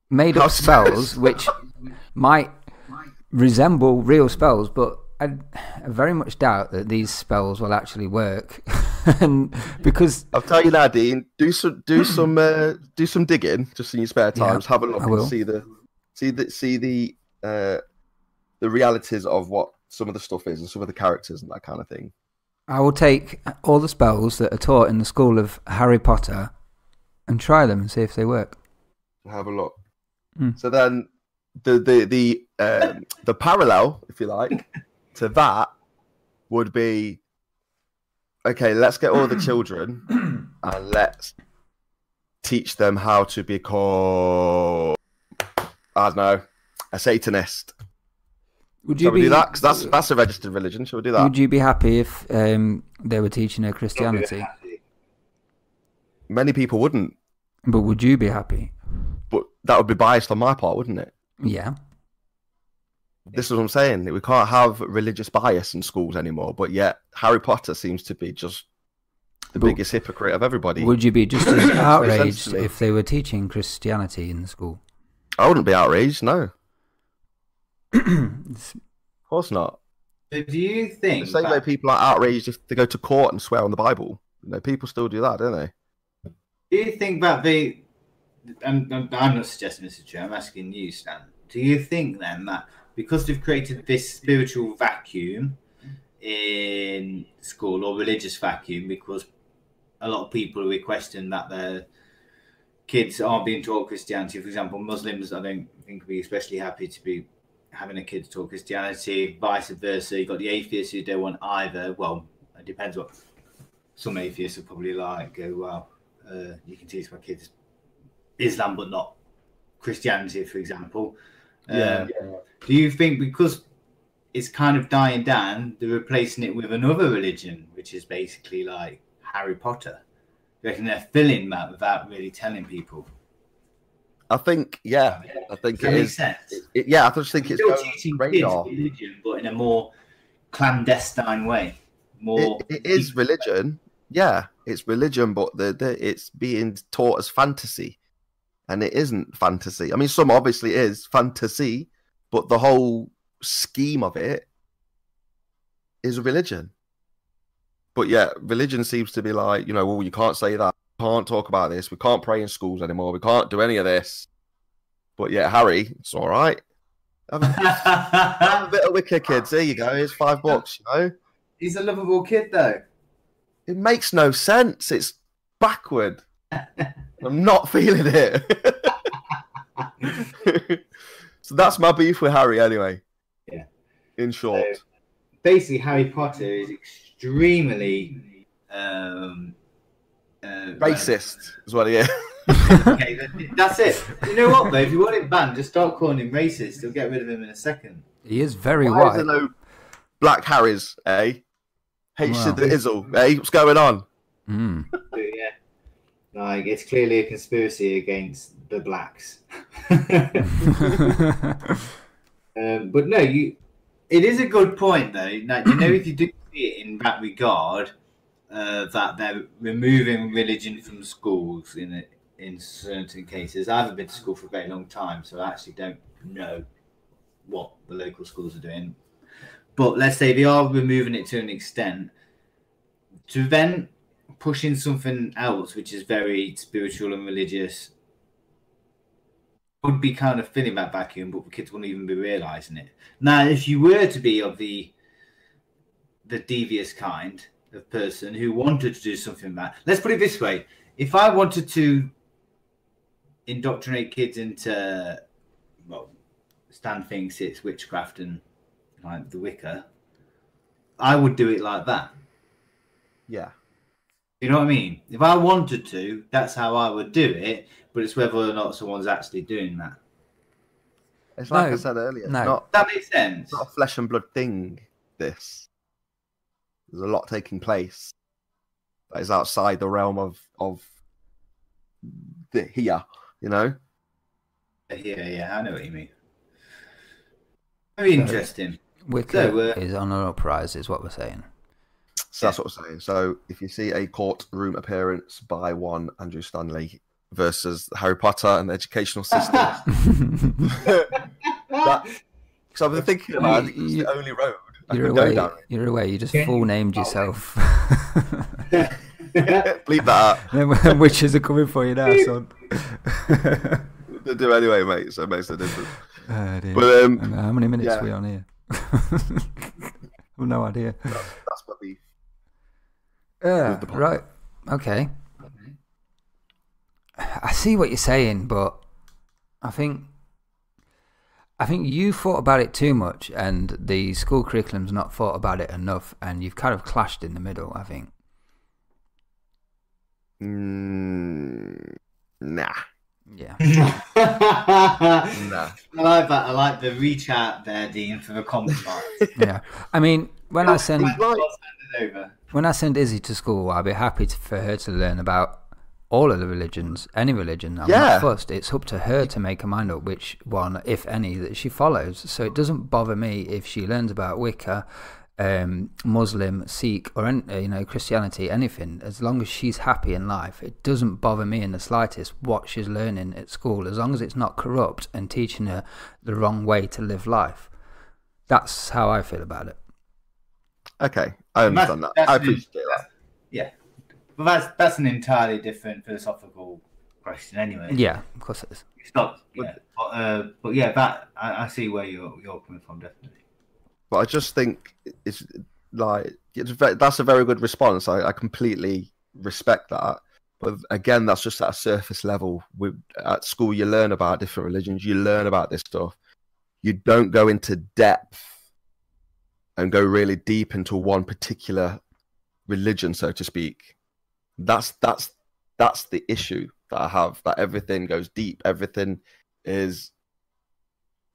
made up spells, which might resemble real spells, but I very much doubt that these spells will actually work. And because I'll tell you now, Dean, do some digging just in your spare times. Have a look and see the realities of what some of the stuff is and some of the characters and that kind of thing. I will take all the spells that are taught in the school of Harry Potter and try them and see if they work. Have a look. So then the parallel, if you like, to that would be, okay, let's get all the children and let's teach them how to become, I don't know, a Satanist. Shall we do that? Because that's a registered religion. Shall we do that? Would you be happy if they were teaching her Christianity? Many people wouldn't. But would you be happy? But that would be biased on my part, wouldn't it? Yeah. This is what I'm saying. We can't have religious bias in schools anymore, but yet Harry Potter seems to be just the biggest hypocrite of everybody. Would you be just as outraged if they were teaching Christianity in the school? I wouldn't be outraged, no. Of course not. So do you The think same way that, people are outraged if they go to court and swear on the Bible. People still do that, don't they? do you think that they, I'm not suggesting this is true, I'm asking you, Stan. Do you think then that because they've created this spiritual vacuum in school, or religious vacuum, because a lot of people will question that their kids aren't being taught Christianity? For example, Muslims, I don't think, would be especially happy to be having a kid taught Christianity, vice versa. You've got the atheists who don't want either. Well, it depends what some atheists will probably go, well, you can teach my kids Islam but not Christianity, for example. Do you think because it's kind of dying down, they're replacing it with another religion, which is basically like Harry Potter? You reckon they're filling that without really telling people? I think, yeah. I think Does that make sense? I just think it's still going teaching radar. kids religion, but in a more clandestine way. It is religion. Yeah, it's religion, but it's being taught as fantasy, and it isn't fantasy. I mean, some obviously is fantasy, but the whole scheme of it is a religion. But yeah, religion seems to be like, well, you can't say that, can't talk about this, we can't pray in schools anymore, we can't do any of this. But yeah, Harry, it's all right. Have a bit of Wicca, kids. There you go. Here's $5. He's a lovable kid, though. It makes no sense. It's backward. I'm not feeling it. So that's my beef with Harry, anyway. Yeah. In short. So, basically, Harry Potter is extremely racist, is what he is. Okay, that's it. You know what, though? If you want it banned, just start calling him racist. You'll get rid of him in a second. He is very Why white. is there no Black Harrys, eh? Hated the Izzle, eh? What's going on? Yeah. Like, it's clearly a conspiracy against the blacks. But no, it is a good point, though. Now, if you do see it in that regard, that they're removing religion from schools in certain cases. I haven't been to school for a very long time, so I actually don't know what the local schools are doing. But let's say they are removing it to an extent, to then pushing something else which is very spiritual and religious would be kind of filling that vacuum, but the kids wouldn't even be realising it. Now, if you were to be of the devious kind of person who wanted to do something like that, let's put it this way: if I wanted to indoctrinate kids into, well, Stan thinks it's witchcraft and like the Wicca, I would do it like that. Yeah. You know what I mean? If I wanted to, that's how I would do it, but it's whether or not someone's actually doing that. It's like I said earlier. That makes sense. It's not a flesh and blood thing, this. There's a lot taking place that is outside the realm of the here, Yeah, I know what you mean. Very interesting. Wicca is on an uprise, is what we're saying. So that's what we're saying. So if you see a courtroom appearance by one Andrew Stanley versus Harry Potter and the educational system, so I've been thinking about it, it's the only road. You're away. You just full named yourself. Bleep that out. Witches are coming for you now, son. They do anyway, mate. So it makes no difference. But how many minutes are we on here? I've no idea. That's my beef. Right. Okay. I see what you're saying, but I think you thought about it too much, and the school curriculum's not thought about it enough, and you've kind of clashed in the middle, I think. Nah. Yeah. Nah. I like that. I like the reach out there, Dean, for the comment. Yeah. I mean, when I send Izzy to school, I'll be happy for her to learn about all of the religions, any religion. I'm not fussed. It's up to her to make her mind up which one, if any, that she follows. So it doesn't bother me if she learns about Wicca, Muslim, Sikh, or Christianity, anything. As long as she's happy in life, it doesn't bother me in the slightest what she's learning at school, as long as it's not corrupt and teaching her the wrong way to live life. That's how I feel about it. Okay, I understand that. I appreciate that. Yeah, but that's an entirely different philosophical question, anyway. Yeah, of course it is. It's not, yeah, but yeah, that I see where you're coming from, definitely. But I just think it's like that's a very good response. I completely respect that. But again, that's just at a surface level. At school, you learn about different religions. You learn about this stuff. You don't go into depth and go really deep into one particular religion, so to speak. That's the issue that I have. That everything goes deep. Everything is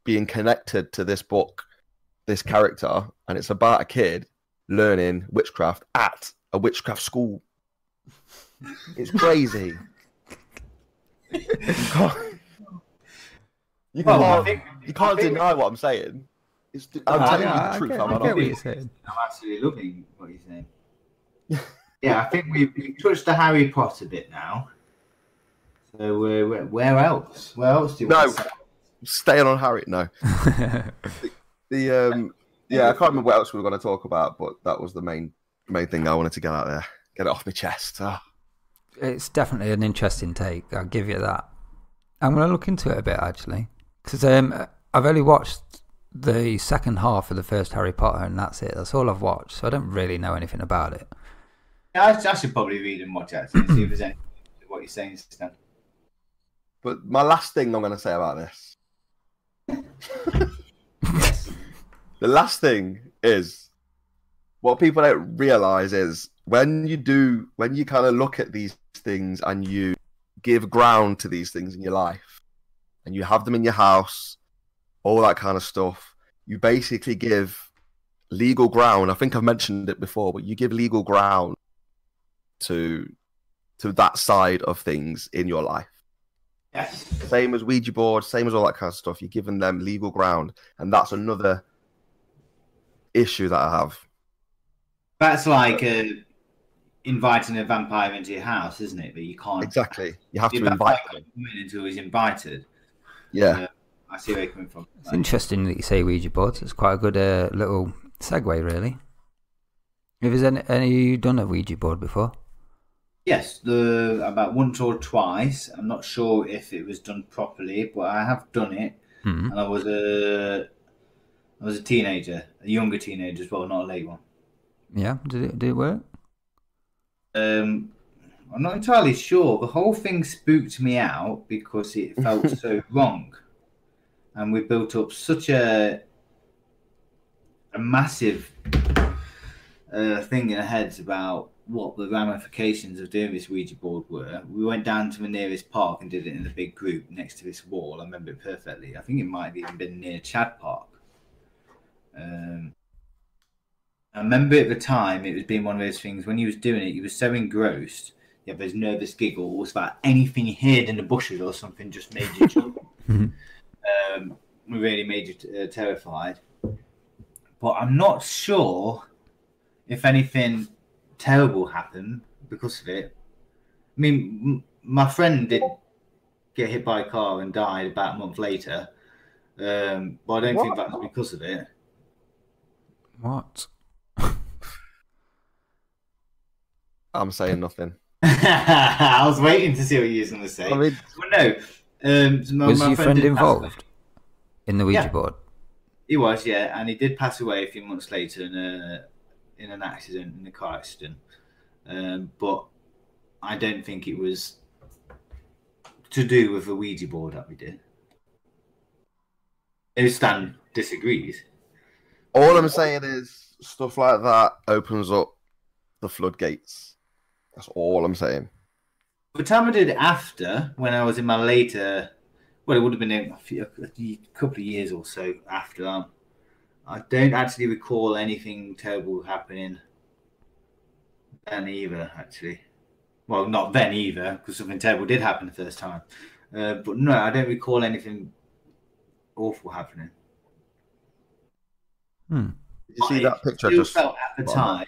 being connected to this book, this character, and it's about a kid learning witchcraft at a witchcraft school. It's crazy. You can't deny what I'm saying. I'm telling you the truth. I get what you're saying. I'm absolutely loving what you're saying. Yeah, I think we've touched the Harry Potter bit now. So where else? Where else do you want to say? Staying on Harry. No. Yeah, I can't remember what else we were going to talk about, but that was the main thing I wanted to get out there. Get it off my chest. It's definitely an interesting take. I'll give you that. I'm going to look into it a bit, actually. Because I've only watched the second half of the first Harry Potter, and that's it. That's all I've watched, so I don't really know anything about it. Yeah, I should probably read and watch it and see if there's anything what you're saying, Stan. But my last thing I'm going to say about this. The last thing is what people don't realize is when you kind of look at these things and you give ground to these things in your life and you have them in your house, all that kind of stuff, you basically give legal ground. I think I've mentioned it before, but you give legal ground to that side of things in your life. Yes. Same as Ouija board, same as all that kind of stuff. You're giving them legal ground, and that's another issue that I have. That's like inviting a vampire into your house, isn't it? But you can't exactly. You have to invite them until he's invited. Yeah, I see where you're coming from. It's interesting that you say Ouija boards. It's quite a good little segue, really. Have you done a Ouija board before? Yes, about once or twice. I'm not sure if it was done properly, but I have done it. Mm-hmm. And I was a teenager, a younger teenager as well, not a late one. Yeah, did it work? I'm not entirely sure. The whole thing spooked me out because it felt so wrong, and we built up such a massive thing in our heads about what the ramifications of doing this Ouija board were. We went down to the nearest park and did it in a big group next to this wall. I remember it perfectly. I think it might have even been near Chad Park. I remember at the time it was being one of those things when he was doing it, he was so engrossed. You have those nervous giggles about anything you heard in the bushes or something just made you jump. Really made you terrified. But I'm not sure if anything terrible happened because of it. I mean, my friend did get hit by a car and died about a month later, but I don't think that was because of it. What? I'm saying nothing. I was waiting to see what you were going to say. I mean, well, no. Was your friend involved in the Ouija board? He was, yeah, and he did pass away a few months later in an accident, in a car accident. But I don't think it was to do with the Ouija board that we did. Stan disagrees. All I'm saying is stuff like that opens up the floodgates. That's all I'm saying. The time I did it after, when I was in my later, well, it would have been a couple of years or so after that. I don't actually recall anything terrible happening then either, actually. Well, not then either, because something terrible did happen the first time. But no, I don't recall anything awful happening. Did you see that picture? I felt at the time.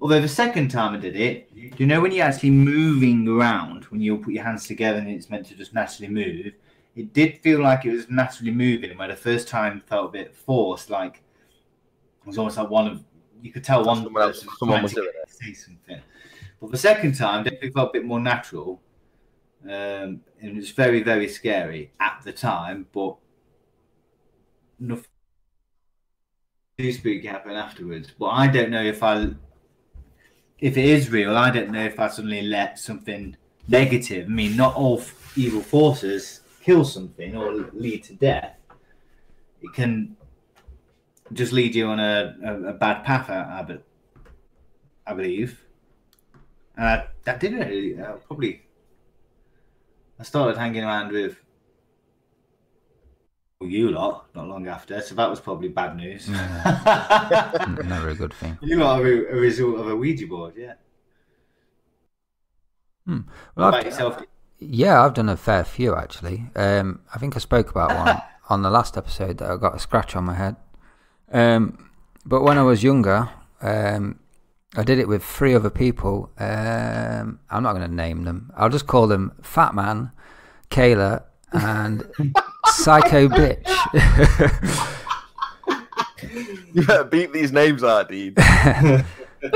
Although the second time I did it, do you know when you're actually moving around, when you put your hands together and it's meant to just naturally move, it did feel like it was naturally moving, where the first time felt a bit forced, like it was almost like one of you could tell one person someone was doing it. Say something. But the second time, definitely felt a bit more natural. And it was very, very scary at the time, but nothing too spooky happened afterwards. But I don't know if it is real, I don't know if I suddenly let something negative. I mean, not all evil forces kill something or lead to death. It can just lead you on a bad path, I believe. And that didn't really. I started hanging around with you lot not long after, so that was probably bad news. Never a good thing. You lot are a result of a Ouija board, yeah. Well, what about yourself? Yeah, I've done a fair few actually. I think I spoke about one on the last episode that I got a scratch on my head. But when I was younger, I did it with 3 other people. I'm not going to name them. I'll just call them Fat Man, Kayla, and Psycho Bitch. You better beat these names out, Dean.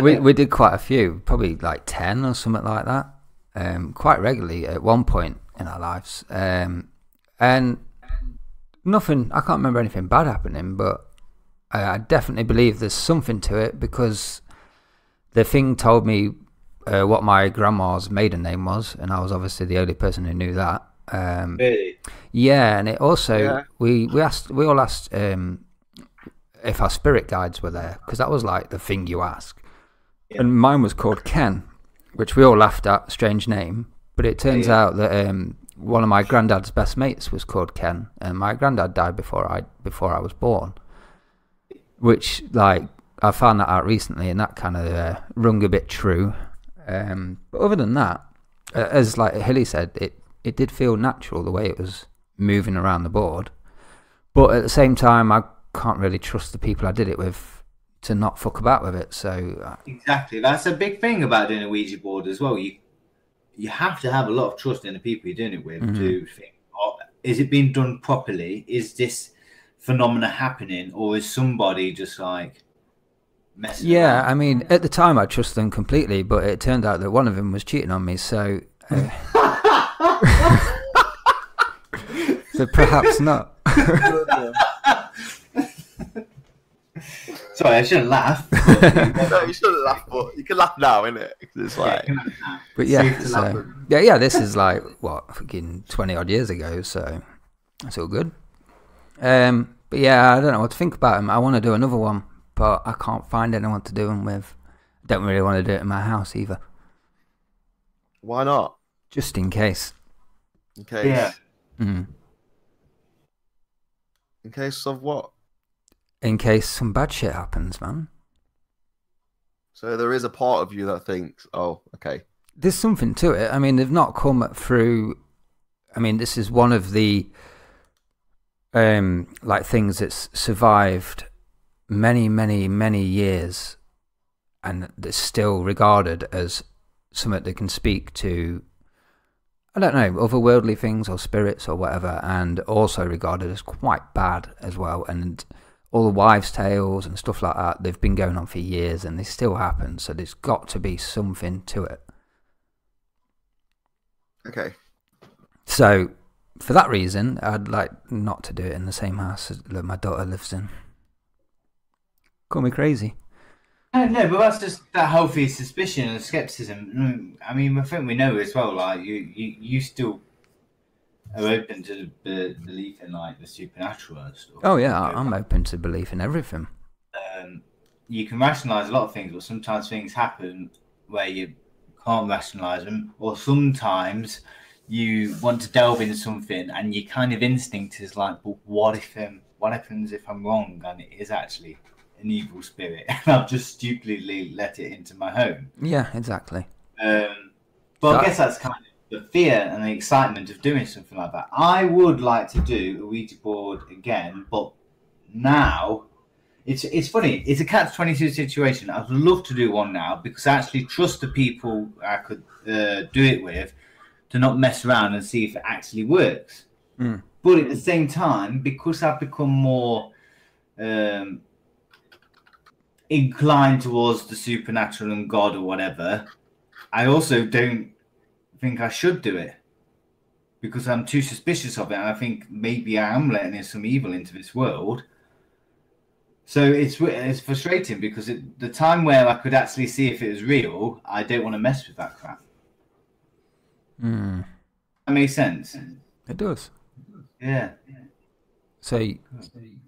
we did quite a few, probably like 10 or something like that, quite regularly at one point in our lives. And nothing, I can't remember anything bad happening, but I definitely believe there's something to it because the thing told me what my grandma's maiden name was, and I was obviously the only person who knew that. Really? Yeah, and it also we all asked if our spirit guides were there, because that was like the thing you ask. Yeah. And mine was called Ken, which we all laughed at, strange name, but it turns out that one of my granddad's best mates was called Ken, and my granddad died before I was born, which like I found that out recently, and that kind of rung a bit true. But other than that, as like Hilly said, it did feel natural the way it was moving around the board, but at the same time I can't really trust the people I did it with to not fuck about with it. So exactly, that's a big thing about doing a Ouija board as well. You have to have a lot of trust in the people you're doing it with to think, is it being done properly? Is this phenomena happening, or is somebody just like messing around? I mean, at the time I trusted them completely, but it turned out that one of them was cheating on me, so so perhaps not. Sorry, I shouldn't laugh. No, you shouldn't laugh, but you can laugh now, innit? It's like, but yeah, so yeah. This is like what fucking 20 odd years ago, so it's all good. But yeah, I don't know what to think about them. I want to do another one, but I can't find anyone to do them with. I don't really want to do it in my house either. why not? Just in case. In case. Yeah. Mm. In case of what? In case some bad shit happens, man. So there is a part of you that thinks, oh, okay. There's something to it. I mean, they've not come through. I mean, this is one of the like things that's survived many, many, many years, and that's still regarded as something that can speak to, I don't know, otherworldly things or spirits or whatever, and also regarded as quite bad as well. And all the wives' tales and stuff like that, they've been going on for years and they still happen. So there's got to be something to it. Okay. So for that reason, I'd like not to do it in the same house that my daughter lives in. Call me crazy. No, but that's just that healthy suspicion and skepticism. I mean, I think we know as well. Like you still are open to the belief in like the supernatural and stuff. Oh yeah, I'm open to belief in everything. You can rationalize a lot of things, but sometimes things happen where you can't rationalize them, or sometimes you want to delve into something and your kind of instinct is like, but what happens if I'm wrong and it is actually an evil spirit and I've just stupidly let it into my home? Yeah, exactly. But I guess that's kind of the fear and the excitement of doing something like that. I would like to do a Ouija board again, but now it's funny. It's a catch-22 situation. I'd love to do one now because I actually trust the people I could do it with to not mess around and see if it actually works. Mm. But at the same time, because I've become more inclined towards the supernatural and God or whatever, I also don't think I should do it because I'm too suspicious of it. And I think maybe I am letting in some evil into this world. So it's frustrating because the time where I could actually see if it was real, I don't want to mess with that crap. Mm. That makes sense. It does. Yeah. So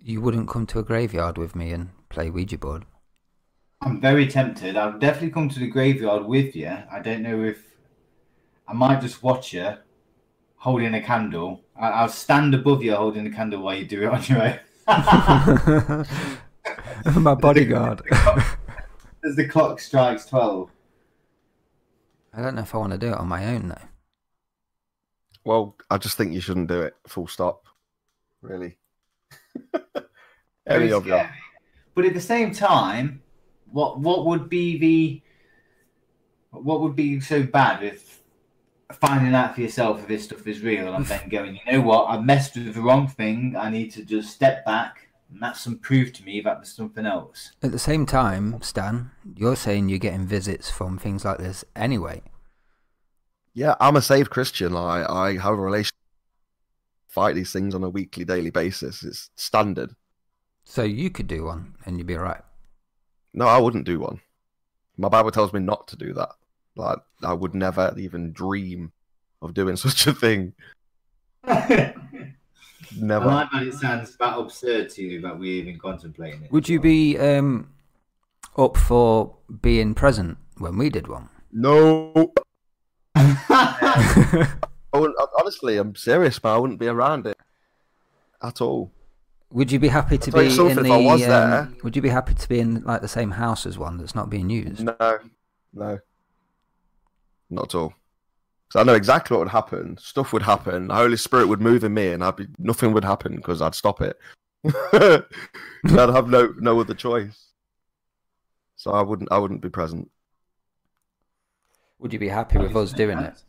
you wouldn't come to a graveyard with me and play Ouija board? I'm very tempted. I'll definitely come to the graveyard with you. I don't know if I might just watch you holding a candle. I'll stand above you holding the candle while you do it on your own. My bodyguard. As the clock strikes 12. I don't know if I want to do it on my own though. Well, I just think you shouldn't do it. Full stop. Really. Any of you. But at the same time, what would be so bad with finding out for yourself if this stuff is real and then going, you know what, I've messed with the wrong thing. I need to just step back. And that's some proof to me that there's something else. At the same time, Stan, you're saying you're getting visits from things like this anyway. Yeah, I'm a saved Christian. I have a relationship. Fight these things on a weekly, daily basis. It's standard. So you could do one and you'd be all right. No, I wouldn't do one. My Bible tells me not to do that. Like, I would never even dream of doing such a thing. Never. I like that it sounds that absurd to you that we're even contemplating it. Would you be up for being present when we did one? No. Honestly, I'm serious, man. I wouldn't be around it at all. Would you be happy to be in if I was there. Would you be happy to be in like the same house as one that's not being used? No, not at all. Because I know exactly what would happen. Stuff would happen. The Holy Spirit would move in me, and nothing would happen because I'd stop it. I'd have no other choice. So I wouldn't be present. Would you be happy with us doing it?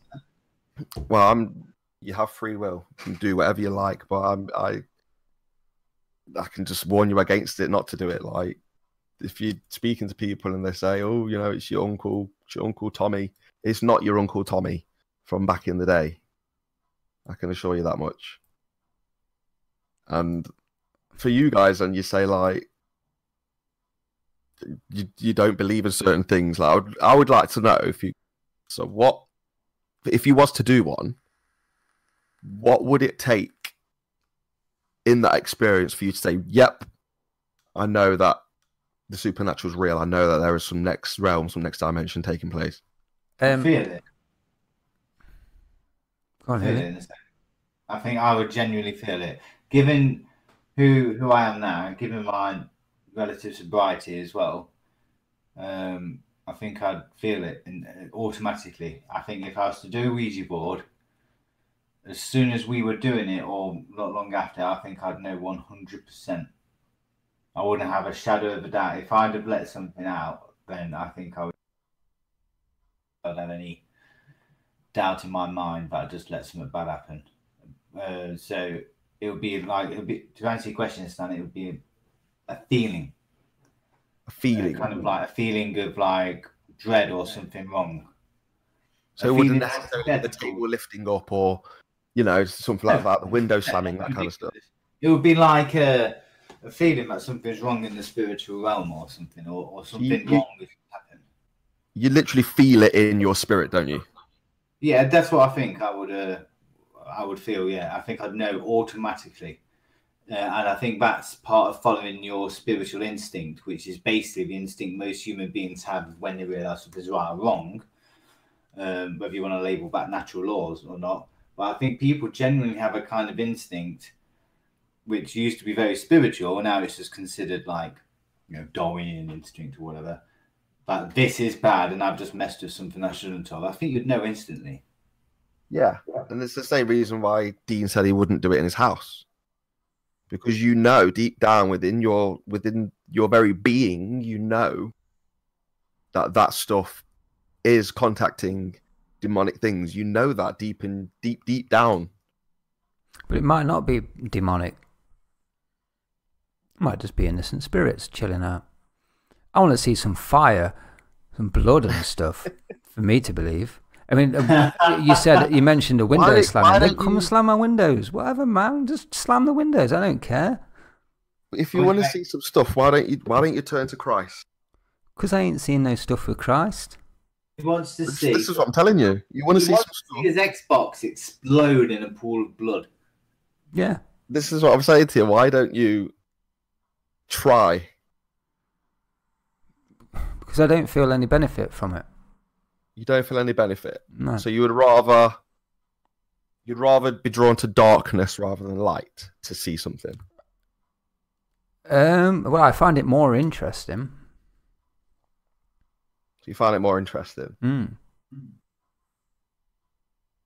Well, you have free will. You can do whatever you like, but I can just warn you against it, not to do it. Like, if you're speaking to people and they say, "Oh, you know, it's your uncle Tommy," it's not your Uncle Tommy from back in the day. I can assure you that much. And for you guys, and you say like you don't believe in certain things, like I would like to know if you was to do one, what would it take in that experience for you to say, "Yep, I know that the supernatural is real. I know that there is some next realm, some next dimension taking place." Feel it. Go on, Hilly. I think I would genuinely feel it. Given who I am now, given my relative sobriety as well, I think I'd feel it automatically. I think if I was to do a Ouija board, as soon as we were doing it or not long after, I think I'd know 100%. I wouldn't have a shadow of a doubt. If I'd have let something out, then I think I'd have any doubt in my mind that I just let something bad happen. So it would be to answer your question, Stan, it would be a feeling. A feeling. Kind of like a feeling of like dread or something wrong. So it wouldn't necessarily be the table lifting up or, you know, something like that, the window slamming, that kind of stuff. It would be like a feeling that something's wrong in the spiritual realm or something, or something wrong has happened. You literally feel it in your spirit, don't you? Yeah, that's what I think I would feel. Yeah, I think I'd know automatically, and I think that's part of following your spiritual instinct, which is basically the instinct most human beings have when they realise something's right or wrong. Whether you want to label that natural laws or not, but I think people genuinely have a kind of instinct, which used to be very spiritual, and now it's just considered like, you know, Darwinian instinct or whatever. But this is bad, and I've just messed with something I shouldn't have. I think you'd know instantly. Yeah, and it's the same reason why Dean said he wouldn't do it in his house, because you know deep down within your very being, you know that stuff is contacting demonic things. You know that deep down. But it might not be demonic. It might just be innocent spirits chilling out. I want to see some fire, some blood and stuff for me to believe. I mean, you mentioned a window slamming. Then come and slam my windows. Whatever, man. Just slam the windows. I don't care. If you want to see some stuff, why don't you turn to Christ? Because I ain't seen no stuff with Christ. He wants to see. This is what I'm telling you. You want to see some stuff. His Xbox explode in a pool of blood. Yeah. This is what I'm saying to you. Why don't you try? Because I don't feel any benefit from it. You don't feel any benefit. No. So you'd rather be drawn to darkness rather than light to see something. Well, I find it more interesting. So you find it more interesting. Mm.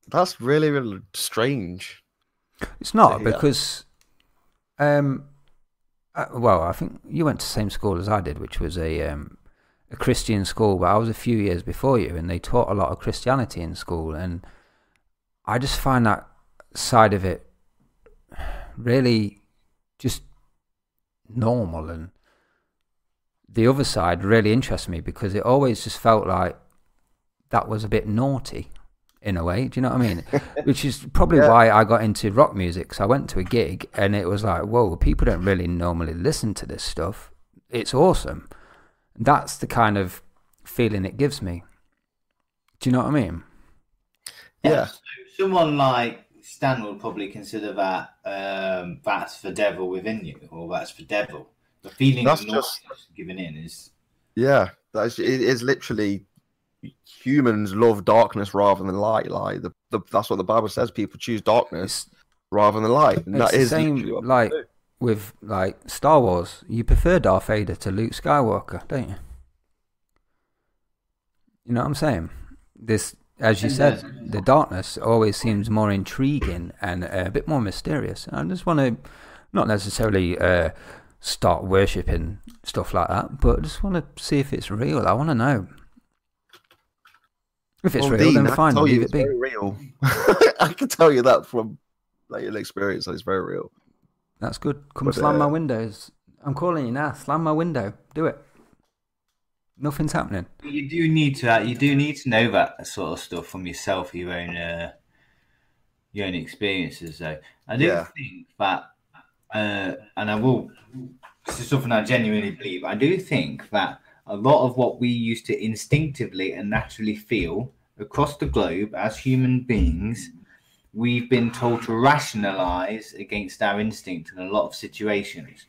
That's really, really strange. It's not because, well, I think you went to the same school as I did, which was a Christian school, but I was a few years before you, and they taught a lot of Christianity in school, and I just find that side of it really just normal, and the other side really interests me because it always just felt like that was a bit naughty in a way. Do you know what I mean? Which is probably why I got into rock music. So I went to a gig and it was like, whoa, people don't really normally listen to this stuff. It's awesome. That's the kind of feeling it gives me. Do you know what I mean? Yeah. So someone like Stan will probably consider that that's the devil within you, or that's the devil. The feeling of not giving in is... Yeah, it is literally humans love darkness rather than light. Like that's what the Bible says. People choose darkness rather than light. And it's that the is same like with like Star Wars. You prefer Darth Vader to Luke Skywalker, don't you? You know what I'm saying? This, as you said, the darkness always seems more intriguing and a bit more mysterious. I just want to not necessarily start worshipping stuff like that, but I just want to see if it's real. I want to know. If it's real, Dean, then fine, leave it be. Very real. I can tell you that from your experience. It's very real. That's good. Come slam my windows. I'm calling you now. Slam my window. Do it. Nothing's happening. You do need to know that sort of stuff from yourself, your own experiences. Though I do think that, and I will. This is something I genuinely believe. I do think that a lot of what we used to instinctively and naturally feel across the globe as human beings, we've been told to rationalize against our instinct in a lot of situations.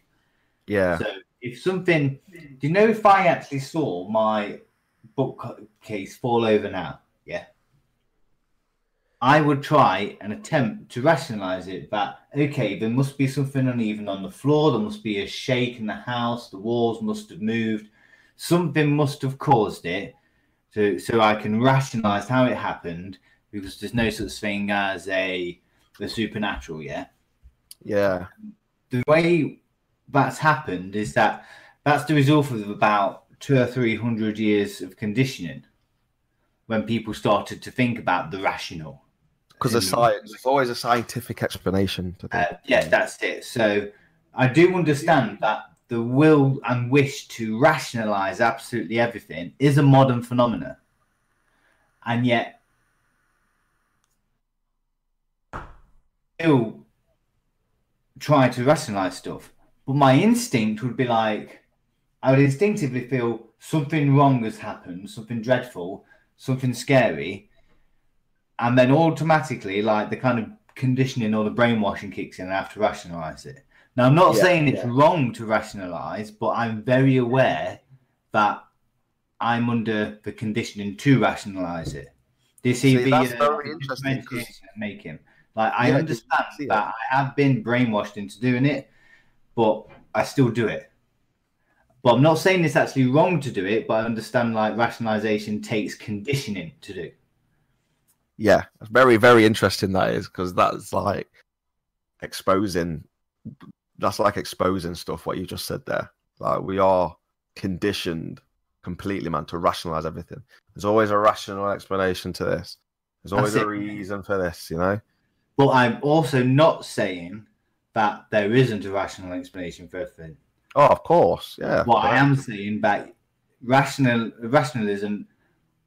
Yeah. So if something, do you know if I actually saw my bookcase fall over now? Yeah. I would try and attempt to rationalize it that, okay, there must be something uneven on the floor. There must be a shake in the house. The walls must have moved. Something must have caused it, so I can rationalize how it happened, because there's no such thing as the supernatural, yeah? Yeah. The way that's happened is that's the result of about 200 or 300 years of conditioning when people started to think about the rational. Because of science, there's always a scientific explanation to that. Yeah, that's it. So I do understand that the will and wish to rationalize absolutely everything is a modern phenomenon. And yet, still try to rationalize stuff. But my instinct would be like, I would instinctively feel something wrong has happened, something dreadful, something scary. And then automatically, like, the kind of conditioning or the brainwashing kicks in and I have to rationalize it. Now, I'm not saying it's wrong to rationalize, but I'm very aware that I'm under the conditioning to rationalize it. This is that's very interesting. Making. Like, I understand that I have been brainwashed into doing it, but I still do it. But I'm not saying it's actually wrong to do it, but I understand, like, rationalization takes conditioning to do. Yeah, very, very interesting that is, because that's like exposing stuff, what you just said there. Like, we are conditioned completely, man, to rationalize everything. There's always a rational explanation to this. There's always a reason for this, you know? But I'm also not saying that there isn't a rational explanation for everything. Oh, of course, yeah. What I am saying that rationalism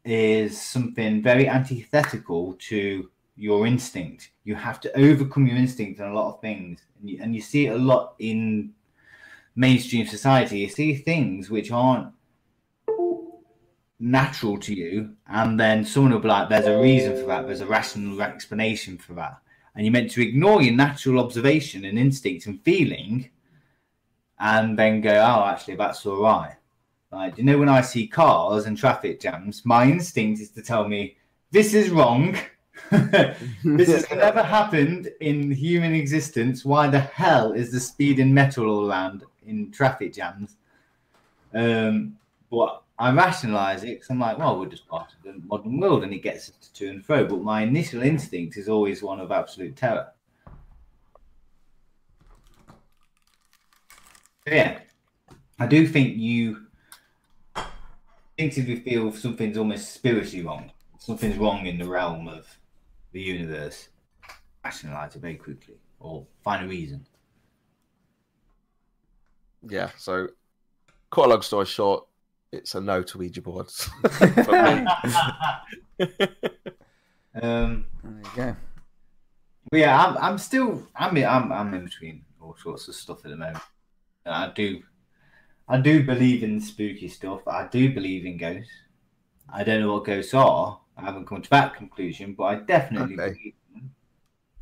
is something very antithetical to your instinct. You have to overcome your instinct on a lot of things, and you see it a lot in mainstream society. You see things which aren't natural to you, and then someone will be like, there's a reason for that, there's a rational explanation for that, and you're meant to ignore your natural observation and instinct and feeling, and then go, oh, actually that's all right. Like, you know, when I see cars and traffic jams, my instinct is to tell me this is wrong. This has never happened in human existence. Why the hell is the speeding metal all around in traffic jams? But I rationalise it because I'm like, well, we're just part of the modern world and it gets us to and fro. But my initial instinct is always one of absolute terror. Yeah, I do think you instinctively feel something's almost spiritually wrong. Something's wrong in the realm of the universe. Rationalise it very quickly or find a reason. Yeah, so cut a long story short, it's a no to Ouija boards. There you go. But yeah, I'm in between all sorts of stuff at the moment. I do believe in spooky stuff. I do believe in ghosts. I don't know what ghosts are. I haven't come to that conclusion, but I definitely believe in them.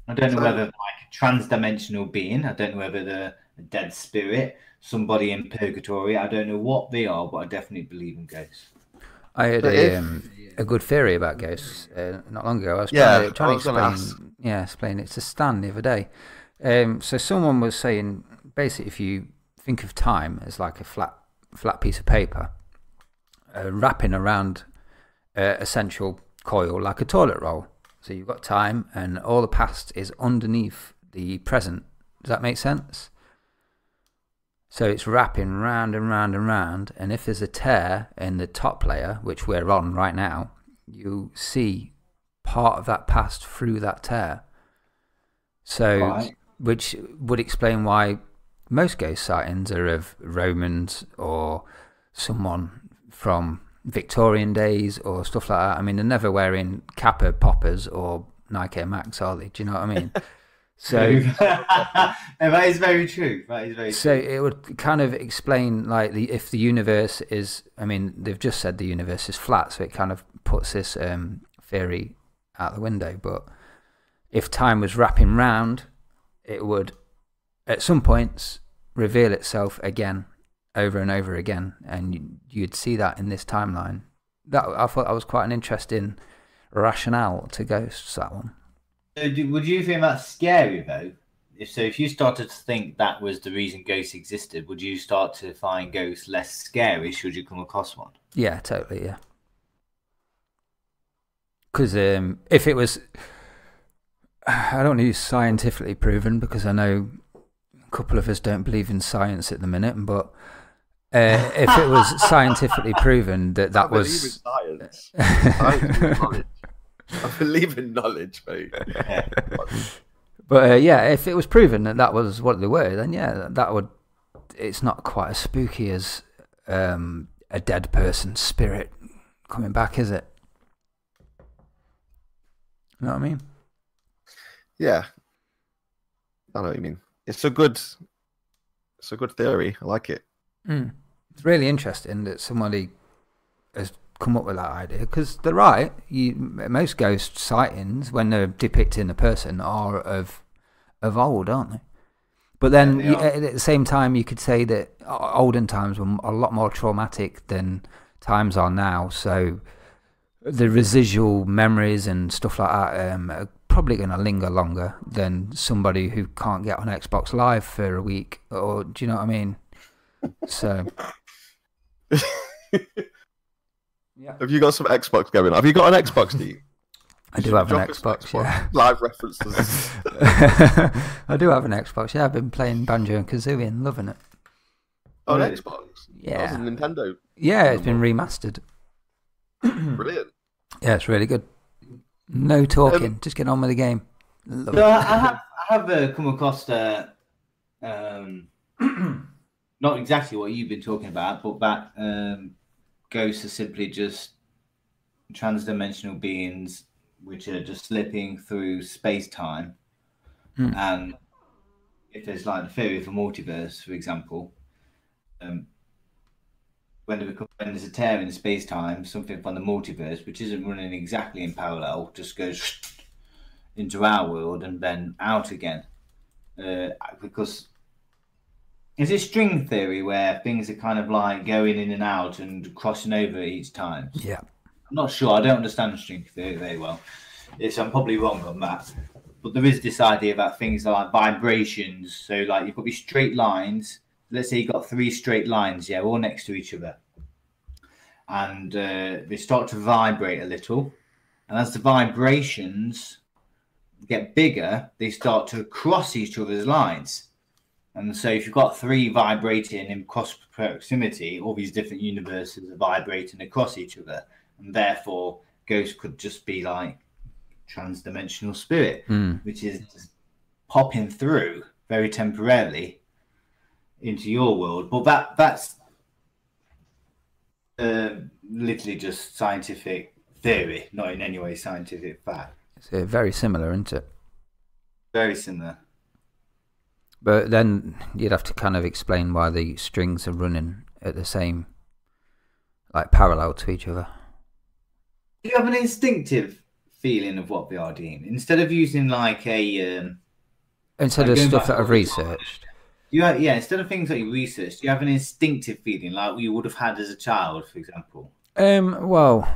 I don't know whether like a trans-dimensional being. I don't know whether they're a dead spirit, somebody in purgatory. I don't know what they are, but I definitely believe in ghosts. I heard a good theory about ghosts not long ago. I was trying to explain it to Stan the other day. So someone was saying, basically, if you think of time as like a flat piece of paper, wrapping around a central coil like a toilet roll. So you've got time, and all the past is underneath the present. Does that make sense? So it's wrapping round and round and round, and if there's a tear in the top layer, which we're on right now, you see part of that past through that tear. So, which would explain why most ghost sightings are of Romans or someone from Victorian days or stuff like that. I mean, they're never wearing Kappa poppers or Nike Max, are they? Do you know what I mean? So that is very true. So it would kind of explain, like, if the universe is, I mean, they've just said the universe is flat, so it kind of puts this theory out the window. But if time was wrapping round, it would, at some points, reveal itself again, over and over again, and you'd see that in this timeline. I thought that was quite an interesting rationale to ghosts, that one. So would you think that's scary, though? If you started to think that was the reason ghosts existed, would you start to find ghosts less scary should you come across one? Yeah, totally, yeah. Because if it was, I don't want to use scientifically proven, because I know a couple of us don't believe in science at the minute, but if it was scientifically proven that was... I believe in knowledge, mate. But yeah, if it was proven that was what they were, then yeah, that would... It's not quite as spooky as a dead person's spirit coming back, is it? You know what I mean? Yeah. I know what you mean. It's a good theory. I like it. It's really interesting that somebody has come up with that idea, because they're right. Most ghost sightings, when they're depicting a person, are of old, aren't they? But then at the same time, you could say that olden times were a lot more traumatic than times are now. So the residual memories and stuff like that are probably going to linger longer than somebody who can't get on Xbox Live for a week. Or do you know what I mean? So... Yeah. Have you got some Xbox going on? Have you got an Xbox, Steve? I do have an Xbox, yeah. Live references. I do have an Xbox, yeah. I've been playing Banjo and Kazooie and loving it. On Xbox? Yeah. That was a Nintendo. Yeah, it's been remastered. Brilliant. Yeah, it's really good. No talking, just get on with the game. I have come across not exactly what you've been talking about, but that ghosts are simply just transdimensional beings which are just slipping through space-time. And if there's like the theory of a multiverse, for example, when there's a tear in space-time, something from the multiverse, which isn't running exactly in parallel, just goes into our world and then out again. Because is it string theory where things are kind of like going in and out and crossing over each time? Yeah. I'm not sure. I don't understand string theory very well. I'm probably wrong on that. But there is this idea about things like vibrations. So like you've got these straight lines. Let's say you've got 3 straight lines, yeah, all next to each other. And they start to vibrate a little. And as the vibrations get bigger, they start to cross each other's lines. And so if you've got 3 vibrating in cross proximity, all these different universes are vibrating across each other. And therefore, ghosts could just be like transdimensional spirit, which is just popping through very temporarily into your world. But that's literally just scientific theory, not in any way scientific fact. It's very similar, isn't it? Very similar. But then you'd have to kind of explain why the strings are running at the same, like parallel to each other. Do you have an instinctive feeling of what they are doing instead of using like a instead of stuff that I've researched? Instead of things that you researched, do you have an instinctive feeling like you would have had as a child, for example? Well,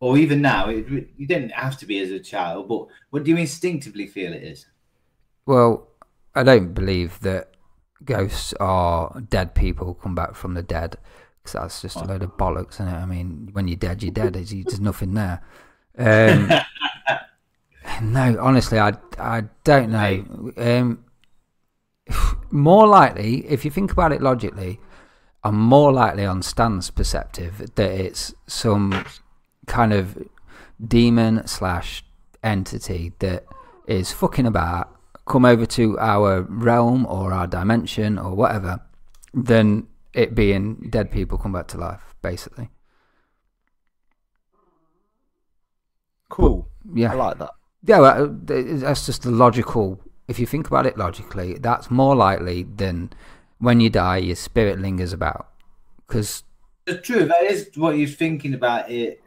or even now, you didn't have to be as a child, but what do you instinctively feel it is? Well, I don't believe that ghosts are dead people come back from the dead, because that's just a load of bollocks, isn't it? I mean, when you're dead, you're dead. There's nothing there. No, honestly, I don't know. More likely, if you think about it logically, I'm more likely on Stan's perspective that it's some kind of demon / entity that is fucking about, come over to our realm or our dimension or whatever, than it being dead people come back to life, basically. Cool. But, yeah. I like that. Yeah, well, that's just the logical. If you think about it logically, that's more likely than when you die, your spirit lingers about. Because it's true, that is what you're thinking about it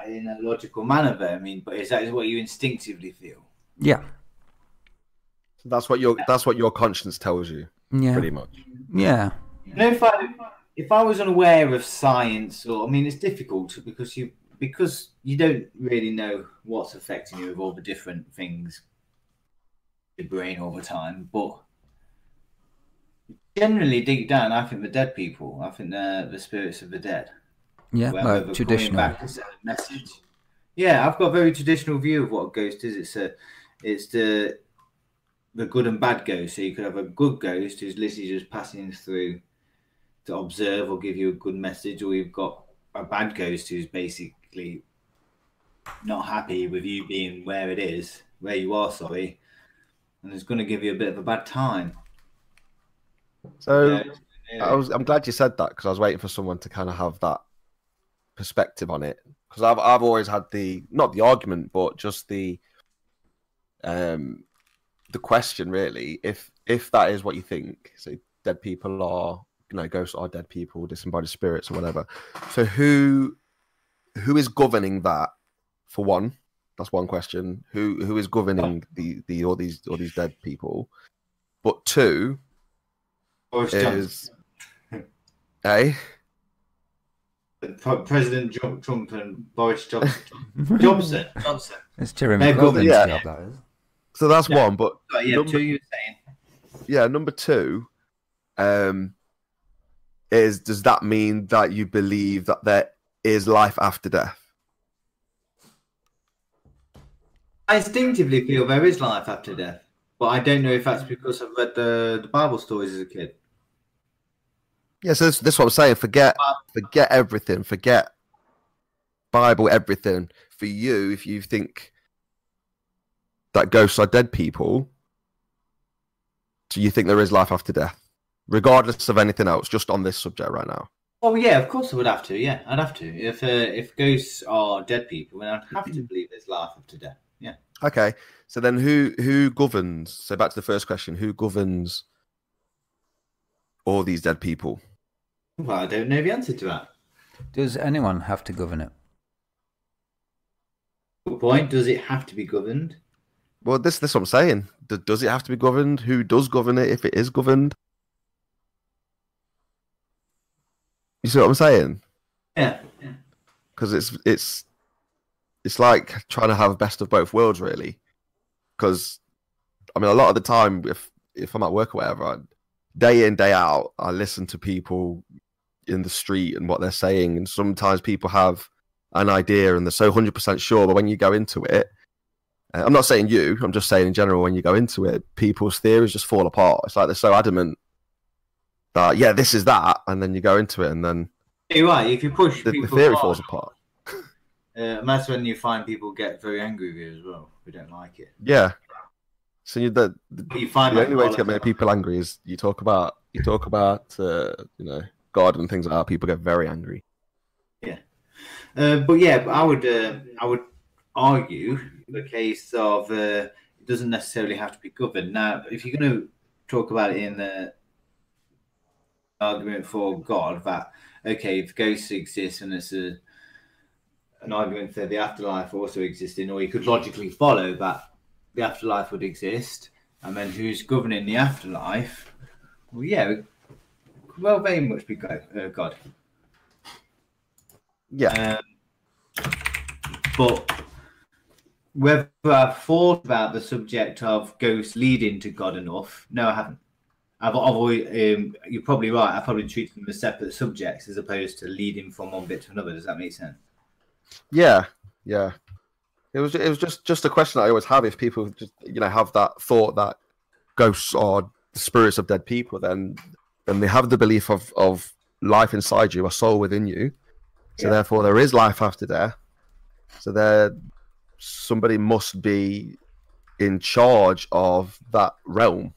in a logical manner, though. I mean, but is that what you instinctively feel? Yeah. That's what your conscience tells you. Yeah. Pretty much. Yeah. You know, if I was unaware of science, or I mean, it's difficult because you don't really know what's affecting you with all the different things in your brain all the time. But generally, deep down, I think the dead people. I think they're the spirits of the dead. Yeah, like traditional. Back to send a message. Yeah, I've got a very traditional view of what a ghost is. It's the good and bad ghost. So you could have a good ghost who's literally just passing through to observe or give you a good message, or you've got a bad ghost who's basically not happy with you being where you are, and it's going to give you a bit of a bad time. So I'm glad you said that, because I was waiting for someone to kind of have that perspective on it, because I've always had not the argument, but just the question really, if that is what you think, so dead people are, ghosts are dead people, disembodied spirits or whatever. So who is governing that? For one, that's one question. Who is governing all these dead people? But two is President Trump and Boris Johnson. It's Jeremy Corbyn's job, that is. So that's one, but two you were saying. Yeah, number two, does that mean that you believe that there is life after death? I instinctively feel there is life after death, but I don't know if that's because I've read the Bible stories as a kid. Yeah, so this is what I'm saying. Forget everything. Forget Bible, everything. For you, if you think that ghosts are dead people, do you think there is life after death? Regardless of anything else, just on this subject right now. Oh yeah, of course I would have to. Yeah, I'd have to. If ghosts are dead people, then I'd have to believe there's life after death. Yeah. Okay, so then who governs? So back to the first question: who governs all these dead people? Well, I don't know the answer to that. Does anyone have to govern it? Good point. Does it have to be governed? Well, this is what I'm saying. Does it have to be governed? Who does govern it if it is governed? You see what I'm saying? Yeah. Because it's like trying to have best of both worlds, really. Because I mean, a lot of the time, if I'm at work or whatever, day in day out, I listen to people in the street and what they're saying, and sometimes people have an idea and they're so 100% sure, but when you go into it, I'm not saying you, I'm just saying in general, when you go into it, people's theories just fall apart. It's like they're so adamant that, yeah, this is that, and then you go into it, and then You're right. If you push the people theory hard, falls apart. and that's when you find people get very angry with you as well. We don't like it. Yeah. So You find the only way to get make people angry is you talk about God and things like that. People get very angry. Yeah. But yeah, I would argue the case of it doesn't necessarily have to be governed. Now, if you're going to talk about it in the argument for God, that okay, if ghosts exist and it's an argument for the afterlife also existing, or you could logically follow that the afterlife would exist, and then who's governing the afterlife? Well, yeah, it could well very much be God. Yeah. But whether I've thought about the subject of ghosts leading to God enough, no, I haven't. I've always, you're probably right. I probably treat them as separate subjects as opposed to leading from one bit to another. Does that make sense? Yeah. It was just a question that I always have. If people just have that thought that ghosts are the spirits of dead people, then they have the belief of life inside you, a soul within you. So therefore, there is life after death. So somebody must be in charge of that realm,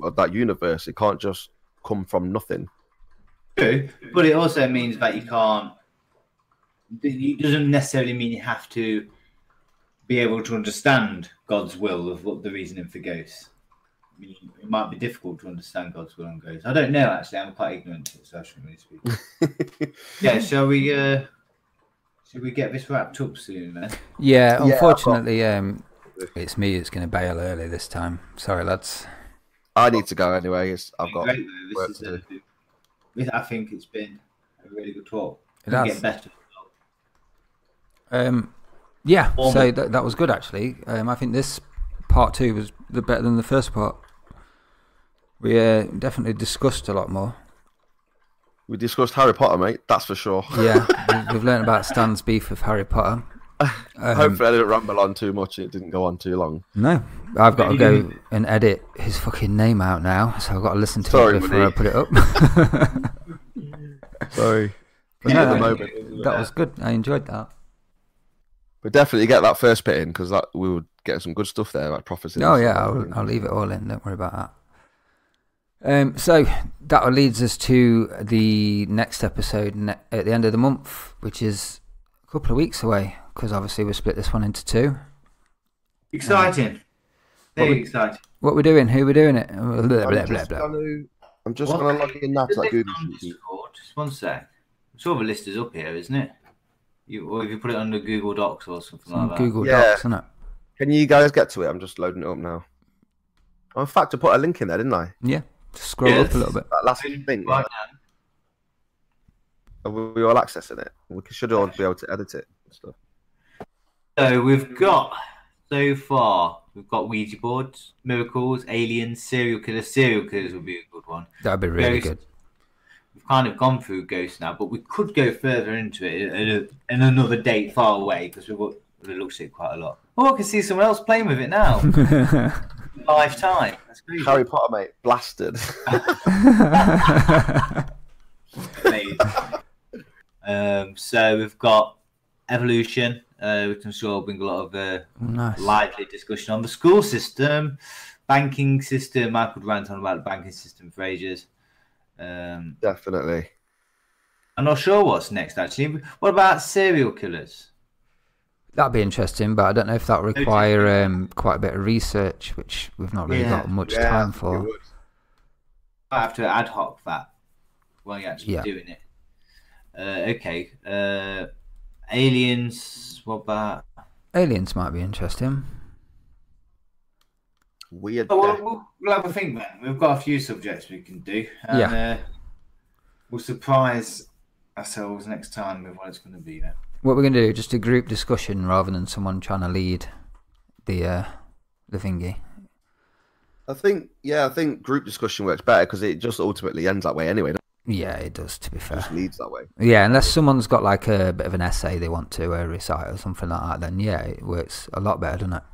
of that universe. It can't just come from nothing. True, but it also means that you can't. It doesn't necessarily mean you have to be able to understand God's will of what the reasoning for ghosts. I mean, it might be difficult to understand God's will on ghosts. I don't know, actually. I'm quite ignorant to it, so I shouldn't really speak. Yeah, shall we get this wrapped up soon, then? Yeah, unfortunately, it's me that's going to bail early this time. Sorry, lads. I need to go anyway. I've got great, work to do. I think it's been a really good talk. It has. Get better. Yeah, so that was good, actually. I think this part 2 was better than the first part. We definitely discussed a lot more. We discussed Harry Potter, mate. That's for sure. Yeah, we've learned about Stan's beef with Harry Potter. Hopefully, I didn't ramble on too much. It didn't go on too long. No, I've got to go and edit his fucking name out now, so I've got to listen to it before I put it up. Sorry. But no, that was good. I enjoyed that. But definitely get that first bit in, because we would get some good stuff there, like prophecy. Oh yeah, I'll leave it all in. Don't worry about that. So that leads us to the next episode at the end of the month, which is a couple of weeks away, because obviously we split this one into 2. Exciting. Very exciting. What we're doing, who we're doing it. I'm just going to log in now to that Google Sheet. Just one sec. I'm sure the list is up here, isn't it? Or if you put it under Google Docs or something like that. Google Docs, isn't it? Can you guys get to it? I'm just loading it up now. Oh, in fact, I put a link in there, didn't I? Yeah. Just scroll up a little bit. That last thing. Right. Are we all accessing it? We should all be able to edit it and stuff. So we've got, so far, we've got Ouija boards, miracles, aliens, serial killers. Serial killers would be a good one. That'd be really good. We've kind of gone through ghosts now, but we could go further into it in another date far away, because we've looked at it quite a lot. Oh, I can see someone else playing with it now. Lifetime. That's great. Harry Potter, mate, blasted. So we've got evolution, which I'm sure will bring a lot of lively discussion on the school system, banking system. I could rant on about the banking system for ages. Definitely. I'm not sure what's next, actually. What about serial killers? That'd be interesting, but I don't know if that would require quite a bit of research, which we've not really got much time for. I have to ad hoc that while you're actually doing it. Okay. Aliens. What about? Aliens might be interesting. Weird. We'll have a think then. We've got a few subjects we can do. And, we'll surprise ourselves next time with what it's going to be then. What we're going to do, just a group discussion rather than someone trying to lead the thingy. I think group discussion works better because it just ultimately ends that way anyway. Yeah, it does, to be fair. It just leads that way. Yeah, unless someone's got like a bit of an essay they want to recite or something like that, then yeah, it works a lot better, doesn't it?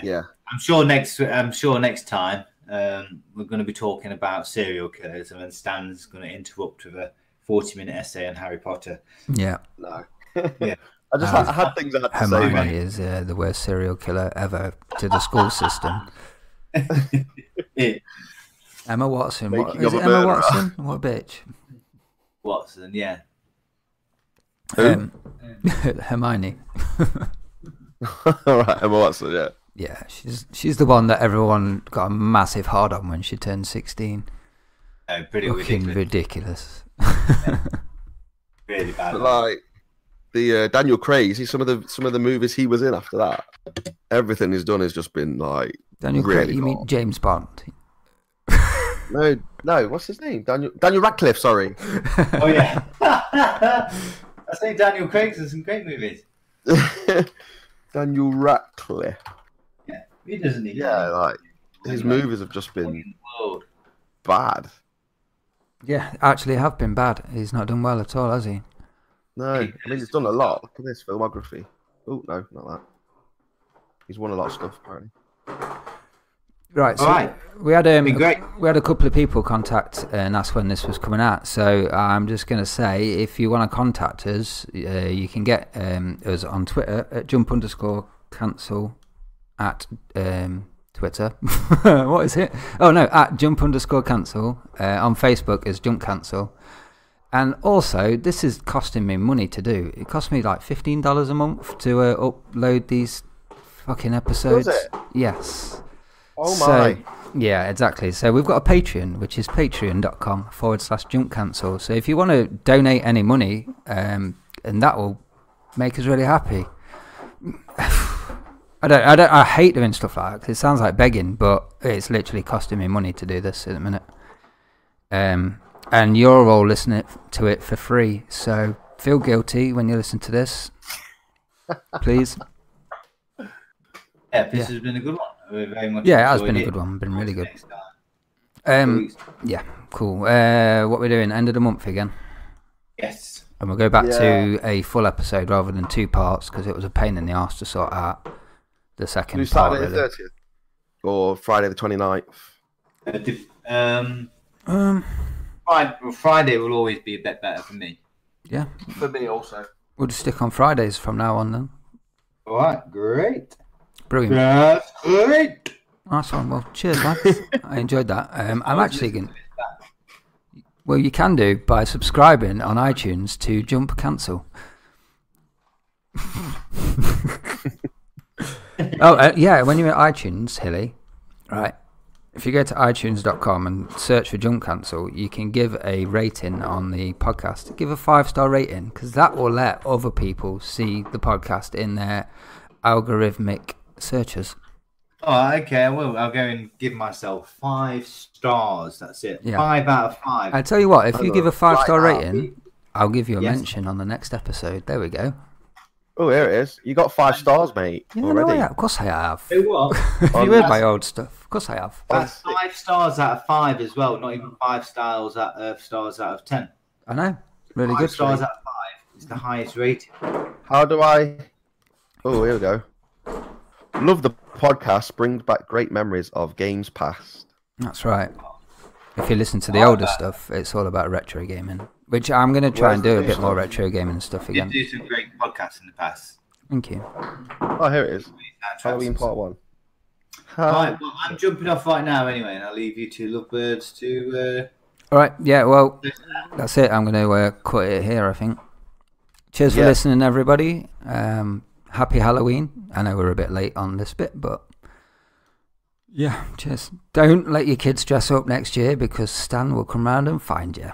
Yeah. I'm sure next time we're going to be talking about serial killers, and then Stan's going to interrupt with a 40-minute essay on Harry Potter. Yeah. No. Yeah. I had things I had to Hermione say. is the worst serial killer ever to the school system. Emma Watson. What, is it Emma Watson? What a bitch. Watson, yeah. Hermione. All right, Emma Watson, yeah. Yeah, she's the one that everyone got a massive hard on when she turned 16. Oh, pretty ridiculous. Really bad. But like the Daniel Craig, see some of the movies he was in after that. Everything he's done has just been like Daniel really Craig. You mean James Bond? No. What's his name? Daniel Radcliffe. Sorry. Oh yeah. I say Daniel Craig's in some great movies. Daniel Radcliffe. Yeah, he doesn't need. Yeah, like his movies have just been bad. Yeah, actually have been bad. He's not done well at all, has he? No, I mean he's done a lot. Look at this filmography. Oh no, not that. He's won a lot of stuff apparently. Right, so we had a couple of people contact and ask when this was coming out. So I'm just going to say, if you want to contact us, you can get us on Twitter at @jump_cancel at Twitter. What is it? Oh no, at @jump_cancel. On Facebook is Jump Cancel. And also, this is costing me money to do. It costs me like $15 a month to upload these fucking episodes. Does it? Yes. Oh my. Yeah, exactly. So we've got a Patreon, which is patreon.com/jumpcancel. So if you want to donate any money, and that will make us really happy. I hate doing stuff like that because it sounds like begging, but it's literally costing me money to do this at the minute. And you're all listening to it for free, so feel guilty when you listen to this, please. Yeah, this has been a good one. Very much it has been a good one. Been really good. Yeah, cool. What we're doing? End of the month again. Yes. And we'll go back to a full episode rather than 2 parts because it was a pain in the arse to sort out the second part. Saturday the 30th or Friday the 29th. Friday will always be a bit better for me. Yeah. For me also. We'll just stick on Fridays from now on then. All right, great. Brilliant. That's great. Nice one. Well, cheers, lads. I enjoyed that. I'm actually going to... Well, you can do by subscribing on iTunes to Jump Cancel. Yeah, when you're at iTunes, Hilly, right, if you go to iTunes.com and search for Jump Cancel, you can give a rating on the podcast. Give a 5-star rating because that will let other people see the podcast in their algorithmic searches. Oh, okay. Well, I'll go and give myself 5 stars. That's it. Yeah. 5 out of 5. I tell you what, if you give a 5-star rating, I'll give you a mention on the next episode. There we go. Oh, here it is. You got 5 stars, mate. Yeah, already. No, of course I have. Hey, what? Have you heard my old stuff? Of course I have. That's 5 stars out of 5 as well. Not even 5 stars out of 10. I know. Really 5 good. stars out of 5 is the highest rating. How do I... Oh, here we go. Love the podcast. Brings back great memories of games past. That's right. If you listen to the older stuff, it's all about retro gaming, which I'm going to try and do a bit more retro gaming stuff again. You do some great podcasts in the past. Thank you. Oh, here it is. Halloween Part 1. Right, well, I'm jumping off right now anyway, and I'll leave you two lovebirds to All right. Yeah. Well, that's it. I'm going to cut it here, I think. Cheers for listening, everybody. Happy Halloween. I know we're a bit late on this bit, but yeah, cheers. Don't let your kids dress up next year because Stan will come round and find you.